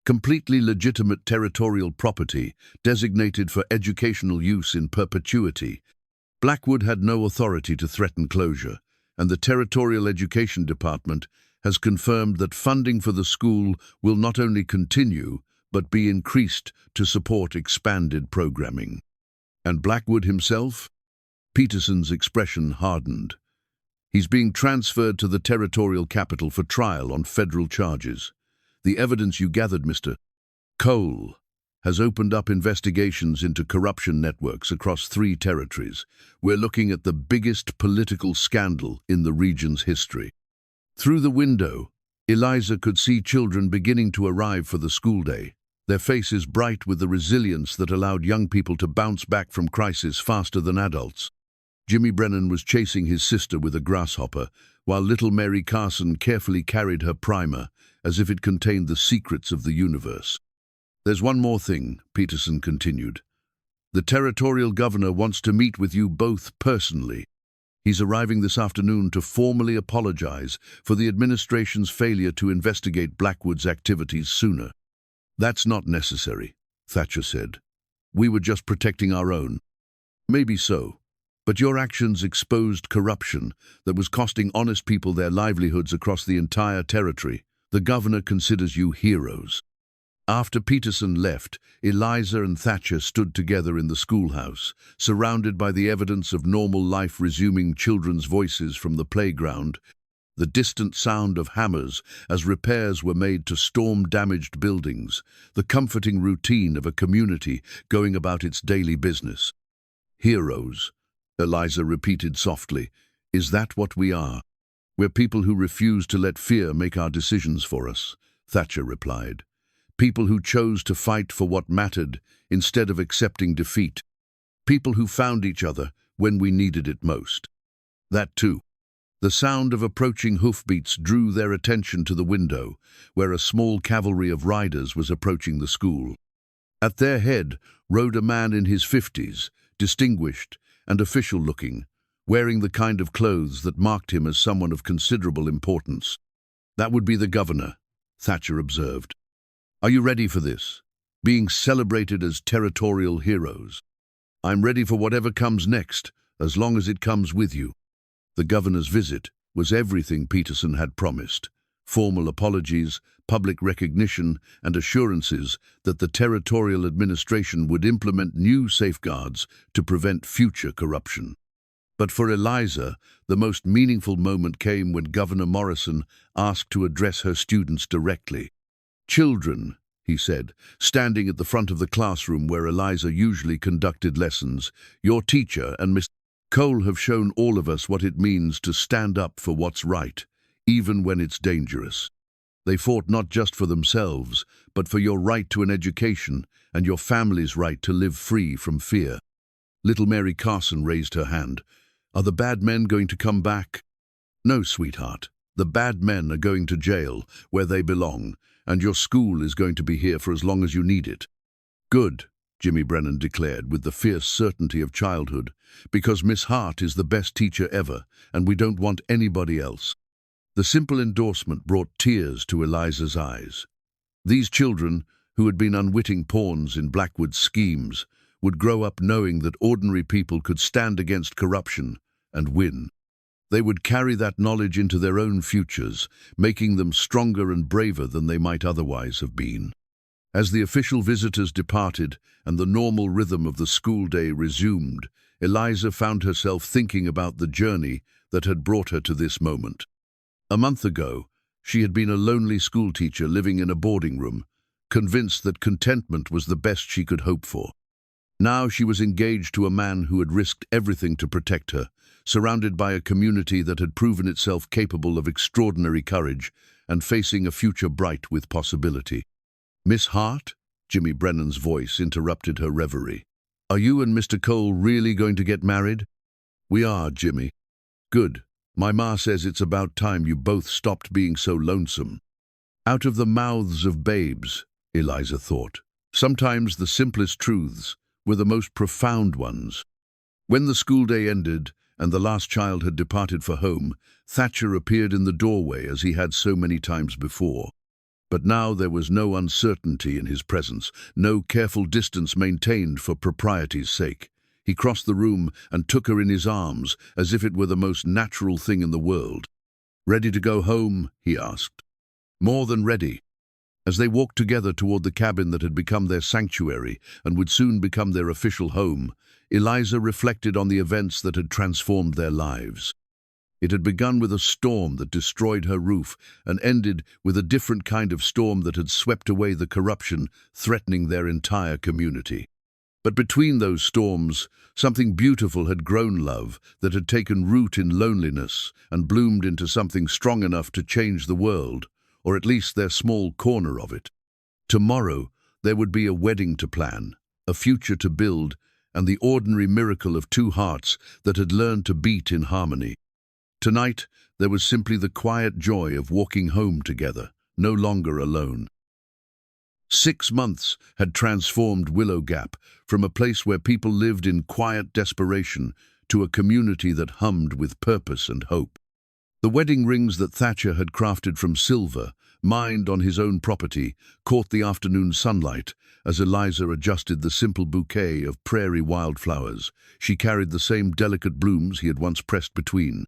[SPEAKER 1] "Completely legitimate territorial property, designated for educational use in perpetuity. Blackwood had no authority to threaten closure, and the Territorial Education Department has confirmed that funding for the school will not only continue, but be increased to support expanded programming." "And Blackwood himself?" Peterson's expression hardened. "He's being transferred to the territorial capital for trial on federal charges. The evidence you gathered, Mr. Cole, has opened up investigations into corruption networks across 3 territories. We're looking at the biggest political scandal in the region's history." Through the window, Eliza could see children beginning to arrive for the school day, their faces bright with the resilience that allowed young people to bounce back from crisis faster than adults. Jimmy Brennan was chasing his sister with a grasshopper, while little Mary Carson carefully carried her primer, as if it contained the secrets of the universe. "There's one more thing," Peterson continued. "The territorial governor wants to meet with you both personally. He's arriving this afternoon to formally apologize for the administration's failure to investigate Blackwood's activities sooner." "That's not necessary," Thatcher said. "We were just protecting our own." "Maybe so. But your actions exposed corruption that was costing honest people their livelihoods across the entire territory. The governor considers you heroes." After Peterson left, Eliza and Thatcher stood together in the schoolhouse, surrounded by the evidence of normal life resuming, children's voices from the playground, the distant sound of hammers as repairs were made to storm-damaged buildings, the comforting routine of a community going about its daily business. "Heroes," Eliza repeated softly. "Is that what we are?" "We're people who refuse to let fear make our decisions for us," Thatcher replied. "People who chose to fight for what mattered instead of accepting defeat. People who found each other when we needed it most." That too. The sound of approaching hoofbeats drew their attention to the window, where a small cavalry of riders was approaching the school. At their head rode a man in his 50s, distinguished and official-looking, wearing the kind of clothes that marked him as someone of considerable importance. "That would be the governor," Thatcher observed. "Are you ready for this? Being celebrated as territorial heroes?" "I'm ready for whatever comes next, as long as it comes with you." The governor's visit was everything Peterson had promised. Formal apologies, public recognition, and assurances that the territorial administration would implement new safeguards to prevent future corruption. But for Eliza, the most meaningful moment came when Governor Morrison asked to address her students directly. "Children," he said, standing at the front of the classroom where Eliza usually conducted lessons, "your teacher and Mr. Cole have shown all of us what it means to stand up for what's right, even when it's dangerous. They fought not just for themselves, but for your right to an education and your family's right to live free from fear." Little Mary Carson raised her hand. "Are the bad men going to come back?" "No, sweetheart. The bad men are going to jail, where they belong, and your school is going to be here for as long as you need it." "Good," Jimmy Brennan declared with the fierce certainty of childhood, "because Miss Hart is the best teacher ever, and we don't want anybody else." The simple endorsement brought tears to Eliza's eyes. These children, who had been unwitting pawns in Blackwood's schemes, would grow up knowing that ordinary people could stand against corruption and win. They would carry that knowledge into their own futures, making them stronger and braver than they might otherwise have been. As the official visitors departed and the normal rhythm of the school day resumed, Eliza found herself thinking about the journey that had brought her to this moment. A month ago, she had been a lonely schoolteacher living in a boarding room, convinced that contentment was the best she could hope for. Now she was engaged to a man who had risked everything to protect her, surrounded by a community that had proven itself capable of extraordinary courage and facing a future bright with possibility. "Miss Hart?" Jimmy Brennan's voice interrupted her reverie. "Are you and Mr. Cole really going to get married?" "We are, Jimmy." "Good. My ma says it's about time you both stopped being so lonesome." Out of the mouths of babes, Eliza thought, sometimes the simplest truths were the most profound ones. When the school day ended and the last child had departed for home, Thatcher appeared in the doorway as he had so many times before. But now there was no uncertainty in his presence, no careful distance maintained for propriety's sake. He crossed the room and took her in his arms, as if it were the most natural thing in the world. "Ready to go home?" he asked. "More than ready." As they walked together toward the cabin that had become their sanctuary and would soon become their official home, Eliza reflected on the events that had transformed their lives. It had begun with a storm that destroyed her roof and ended with a different kind of storm that had swept away the corruption threatening their entire community. But between those storms, something beautiful had grown, love that had taken root in loneliness and bloomed into something strong enough to change the world, or at least their small corner of it. Tomorrow, there would be a wedding to plan, a future to build, and the ordinary miracle of two hearts that had learned to beat in harmony. Tonight, there was simply the quiet joy of walking home together, no longer alone. 6 months had transformed Willow Gap from a place where people lived in quiet desperation to a community that hummed with purpose and hope. The wedding rings that Thatcher had crafted from silver, mined on his own property, caught the afternoon sunlight as Eliza adjusted the simple bouquet of prairie wildflowers. She carried the same delicate blooms he had once pressed between.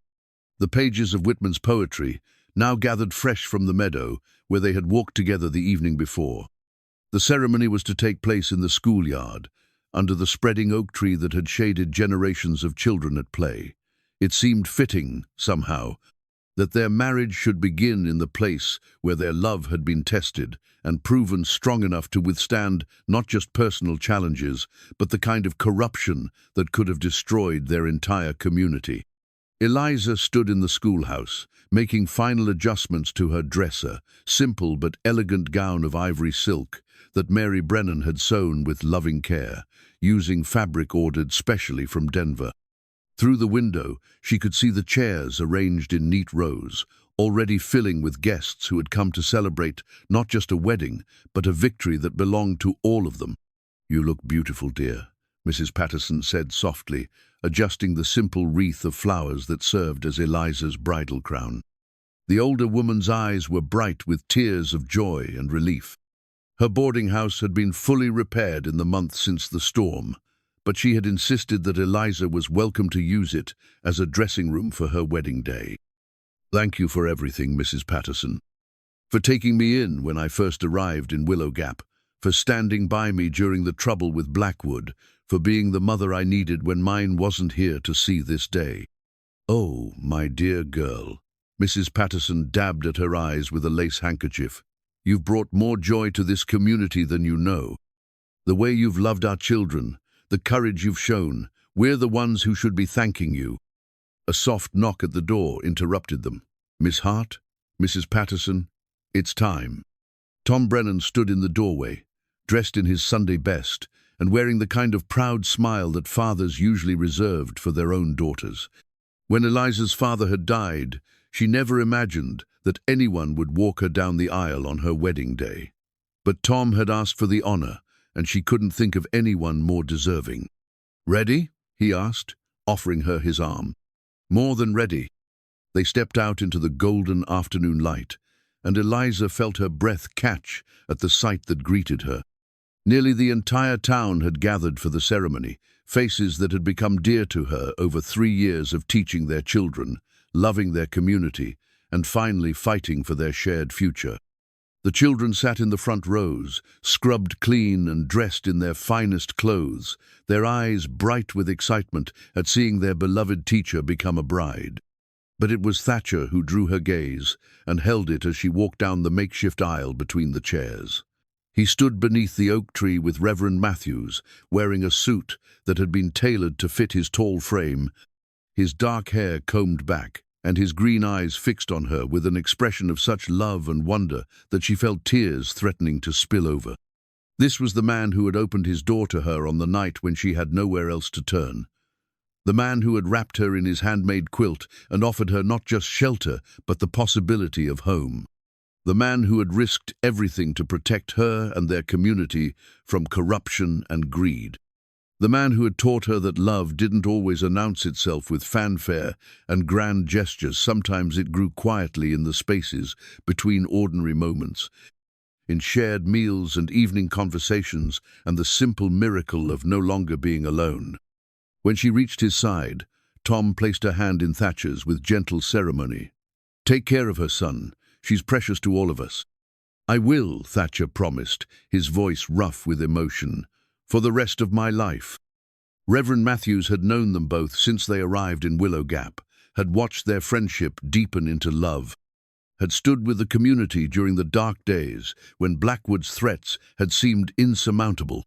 [SPEAKER 1] The pages of Whitman's poetry, now gathered fresh from the meadow where they had walked together the evening before. The ceremony was to take place in the schoolyard, under the spreading oak tree that had shaded generations of children at play. It seemed fitting, somehow, that their marriage should begin in the place where their love had been tested and proven strong enough to withstand not just personal challenges, but the kind of corruption that could have destroyed their entire community. Eliza stood in the schoolhouse, making final adjustments to her dresser, simple but elegant gown of ivory silk that Mary Brennan had sewn with loving care, using fabric ordered specially from Denver. Through the window, she could see the chairs arranged in neat rows, already filling with guests who had come to celebrate not just a wedding, but a victory that belonged to all of them. "You look beautiful, dear," Mrs. Patterson said softly, adjusting the simple wreath of flowers that served as Eliza's bridal crown. The older woman's eyes were bright with tears of joy and relief. Her boarding house had been fully repaired in the month since the storm, but she had insisted that Eliza was welcome to use it as a dressing room for her wedding day. "Thank you for everything, Mrs. Patterson. For taking me in when I first arrived in Willow Gap, for standing by me during the trouble with Blackwood, for being the mother I needed when mine wasn't here to see this day." "Oh, my dear girl," Mrs. Patterson dabbed at her eyes with a lace handkerchief. "You've brought more joy to this community than you know. The way you've loved our children, the courage you've shown, we're the ones who should be thanking you." A soft knock at the door interrupted them. "Miss Hart? Mrs. Patterson? It's time." Tom Brennan stood in the doorway, dressed in his Sunday best, and wearing the kind of proud smile that fathers usually reserved for their own daughters. When Eliza's father had died, she never imagined that anyone would walk her down the aisle on her wedding day. But Tom had asked for the honor, and she couldn't think of anyone more deserving. "Ready?" he asked, offering her his arm. "More than ready." They stepped out into the golden afternoon light, and Eliza felt her breath catch at the sight that greeted her. Nearly the entire town had gathered for the ceremony, faces that had become dear to her over 3 years of teaching their children, loving their community, and finally fighting for their shared future. The children sat in the front rows, scrubbed clean and dressed in their finest clothes, their eyes bright with excitement at seeing their beloved teacher become a bride. But it was Thatcher who drew her gaze and held it as she walked down the makeshift aisle between the chairs. He stood beneath the oak tree with Reverend Matthews, wearing a suit that had been tailored to fit his tall frame, his dark hair combed back, and his green eyes fixed on her with an expression of such love and wonder that she felt tears threatening to spill over. This was the man who had opened his door to her on the night when she had nowhere else to turn. The man who had wrapped her in his handmade quilt and offered her not just shelter, but the possibility of home. The man who had risked everything to protect her and their community from corruption and greed. The man who had taught her that love didn't always announce itself with fanfare and grand gestures. Sometimes it grew quietly in the spaces between ordinary moments, in shared meals and evening conversations, and the simple miracle of no longer being alone. When she reached his side, Tom placed her hand in Thatcher's with gentle ceremony. "Take care of her, son. She's precious to all of us." "I will," Thatcher promised, his voice rough with emotion, "for the rest of my life." Reverend Matthews had known them both since they arrived in Willow Gap, had watched their friendship deepen into love, had stood with the community during the dark days when Blackwood's threats had seemed insurmountable.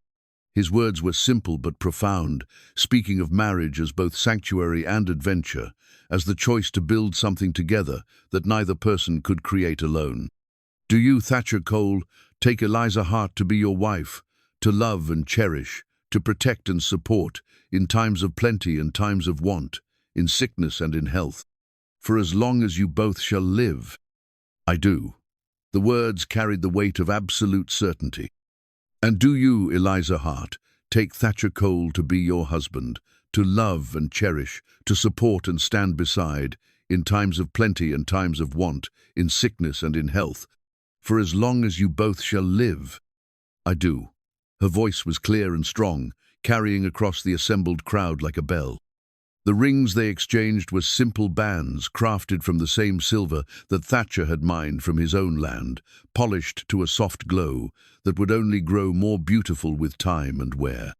[SPEAKER 1] His words were simple but profound, speaking of marriage as both sanctuary and adventure, as the choice to build something together that neither person could create alone. "Do you, Thatcher Cole, take Eliza Hart to be your wife, to love and cherish, to protect and support, in times of plenty and times of want, in sickness and in health. For as long as you both shall live. I do. The words carried the weight of absolute certainty. And do you, Eliza Hart, take Thatcher Cole to be your husband, to love and cherish, to support and stand beside, in times of plenty and times of want, in sickness and in health, for as long as you both shall live? I do. Her voice was clear and strong, carrying across the assembled crowd like a bell. The rings they exchanged were simple bands crafted from the same silver that Thatcher had mined from his own land, polished to a soft glow that would only grow more beautiful with time and wear.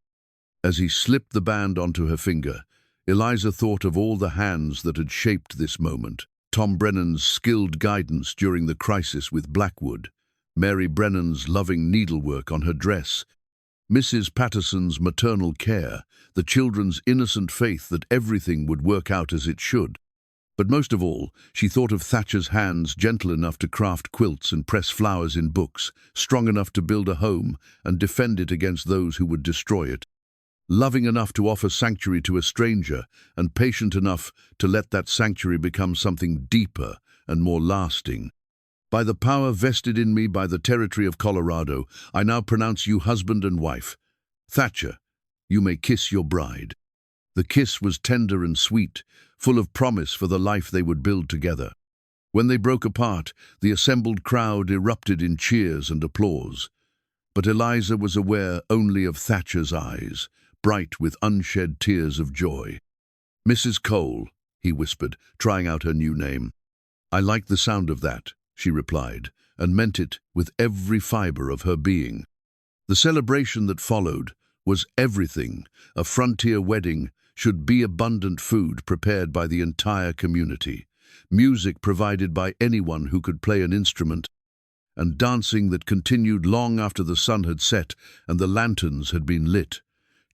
[SPEAKER 1] As he slipped the band onto her finger, Eliza thought of all the hands that had shaped this moment. Tom Brennan's skilled guidance during the crisis with Blackwood, Mary Brennan's loving needlework on her dress, Mrs. Patterson's maternal care, the children's innocent faith that everything would work out as it should. But most of all, she thought of Thatcher's hands gentle enough to craft quilts and press flowers in books, strong enough to build a home and defend it against those who would destroy it, loving enough to offer sanctuary to a stranger, and patient enough to let that sanctuary become something deeper and more lasting. By the power vested in me by the territory of Colorado, I now pronounce you husband and wife. Thatcher, you may kiss your bride. The kiss was tender and sweet, full of promise for the life they would build together. When they broke apart, the assembled crowd erupted in cheers and applause. But Eliza was aware only of Thatcher's eyes, bright with unshed tears of joy. Mrs. Cole, he whispered, trying out her new name. I like the sound of that, she replied, and meant it with every fiber of her being. The celebration that followed was everything. A frontier wedding should be abundant food prepared by the entire community, music provided by anyone who could play an instrument, and dancing that continued long after the sun had set and the lanterns had been lit.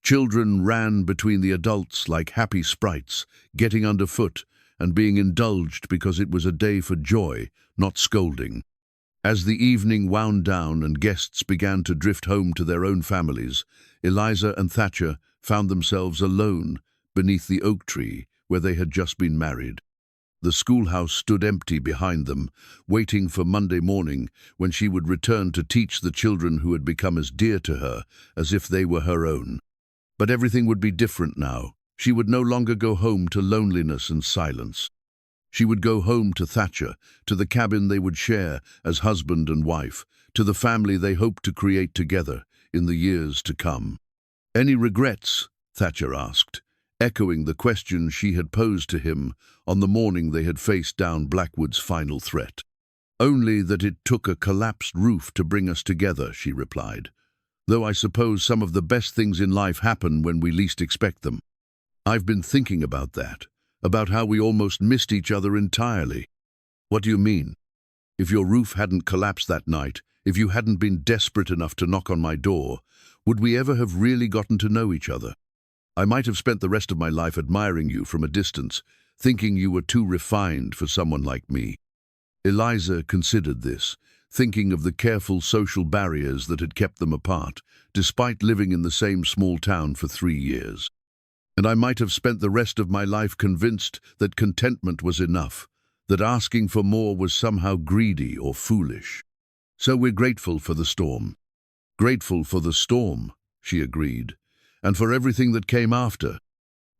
[SPEAKER 1] Children ran between the adults like happy sprites, getting underfoot and being indulged because it was a day for joy, not scolding. As the evening wound down and guests began to drift home to their own families, Eliza and Thatcher found themselves alone beneath the oak tree where they had just been married. The schoolhouse stood empty behind them, waiting for Monday morning when she would return to teach the children who had become as dear to her as if they were her own. But everything would be different now. She would no longer go home to loneliness and silence. She would go home to Thatcher, to the cabin they would share as husband and wife, to the family they hoped to create together in the years to come. Any regrets? Thatcher asked, echoing the question she had posed to him on the morning they had faced down Blackwood's final threat. Only that it took a collapsed roof to bring us together, she replied. Though I suppose some of the best things in life happen when we least expect them. I've been thinking about that, about how we almost missed each other entirely. What do you mean? If your roof hadn't collapsed that night, if you hadn't been desperate enough to knock on my door, would we ever have really gotten to know each other? I might have spent the rest of my life admiring you from a distance, thinking you were too refined for someone like me. Eliza considered this, thinking of the careful social barriers that had kept them apart, despite living in the same small town for 3 years. And I might have spent the rest of my life convinced that contentment was enough, that asking for more was somehow greedy or foolish. So we're grateful for the storm. Grateful for the storm, she agreed, and for everything that came after.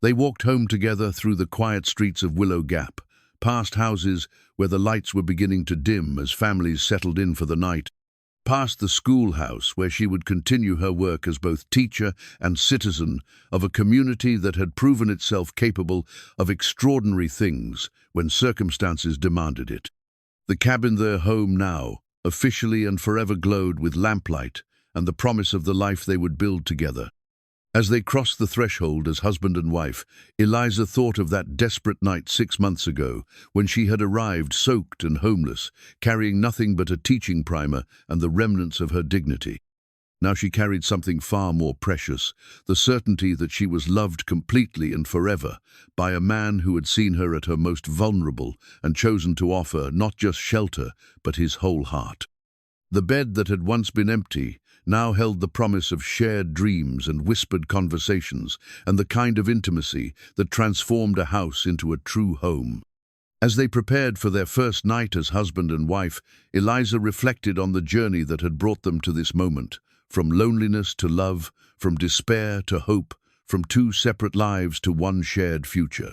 [SPEAKER 1] They walked home together through the quiet streets of Willow Gap, past houses where the lights were beginning to dim as families settled in for the night, past the schoolhouse where she would continue her work as both teacher and citizen of a community that had proven itself capable of extraordinary things when circumstances demanded it. The cabin, their home now, officially and forever glowed with lamplight and the promise of the life they would build together. As they crossed the threshold as husband and wife, Eliza thought of that desperate night 6 months ago when she had arrived soaked and homeless, carrying nothing but a teaching primer and the remnants of her dignity. Now she carried something far more precious, the certainty that she was loved completely and forever by a man who had seen her at her most vulnerable and chosen to offer not just shelter, but his whole heart. The bed that had once been empty now held the promise of shared dreams and whispered conversations, and the kind of intimacy that transformed a house into a true home. As they prepared for their first night as husband and wife, Eliza reflected on the journey that had brought them to this moment, from loneliness to love, from despair to hope, from two separate lives to one shared future.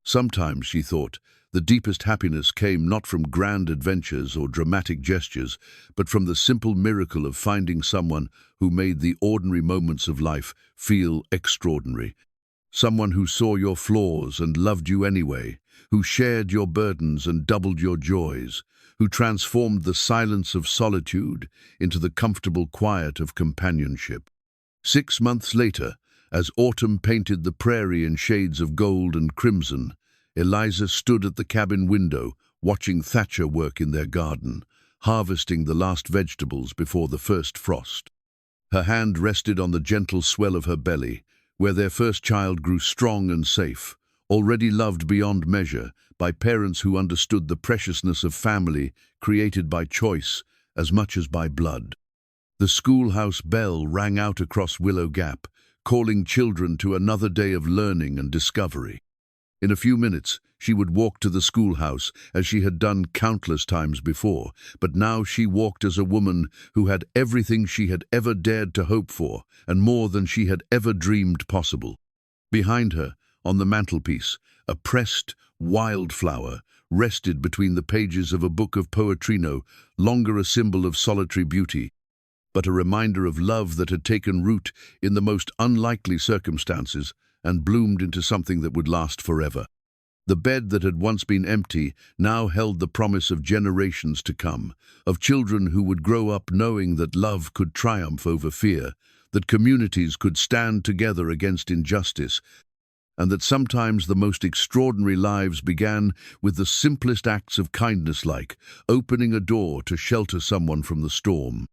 [SPEAKER 1] Sometimes, she thought, the deepest happiness came not from grand adventures or dramatic gestures, but from the simple miracle of finding someone who made the ordinary moments of life feel extraordinary. Someone who saw your flaws and loved you anyway, who shared your burdens and doubled your joys, who transformed the silence of solitude into the comfortable quiet of companionship. 6 months later, as autumn painted the prairie in shades of gold and crimson, Eliza stood at the cabin window, watching Thatcher work in their garden, harvesting the last vegetables before the first frost. Her hand rested on the gentle swell of her belly, where their first child grew strong and safe, already loved beyond measure by parents who understood the preciousness of family created by choice as much as by blood. The schoolhouse bell rang out across Willow Gap, calling children to another day of learning and discovery. In a few minutes, she would walk to the schoolhouse as she had done countless times before, but now she walked as a woman who had everything she had ever dared to hope for, and more than she had ever dreamed possible. Behind her, on the mantelpiece, a pressed wildflower rested between the pages of a book of poetry, no longer a symbol of solitary beauty, but a reminder of love that had taken root in the most unlikely circumstances and bloomed into something that would last forever. The bed that had once been empty now held the promise of generations to come, of children who would grow up knowing that love could triumph over fear, that communities could stand together against injustice, and that sometimes the most extraordinary lives began with the simplest acts of kindness, like opening a door to shelter someone from the storm.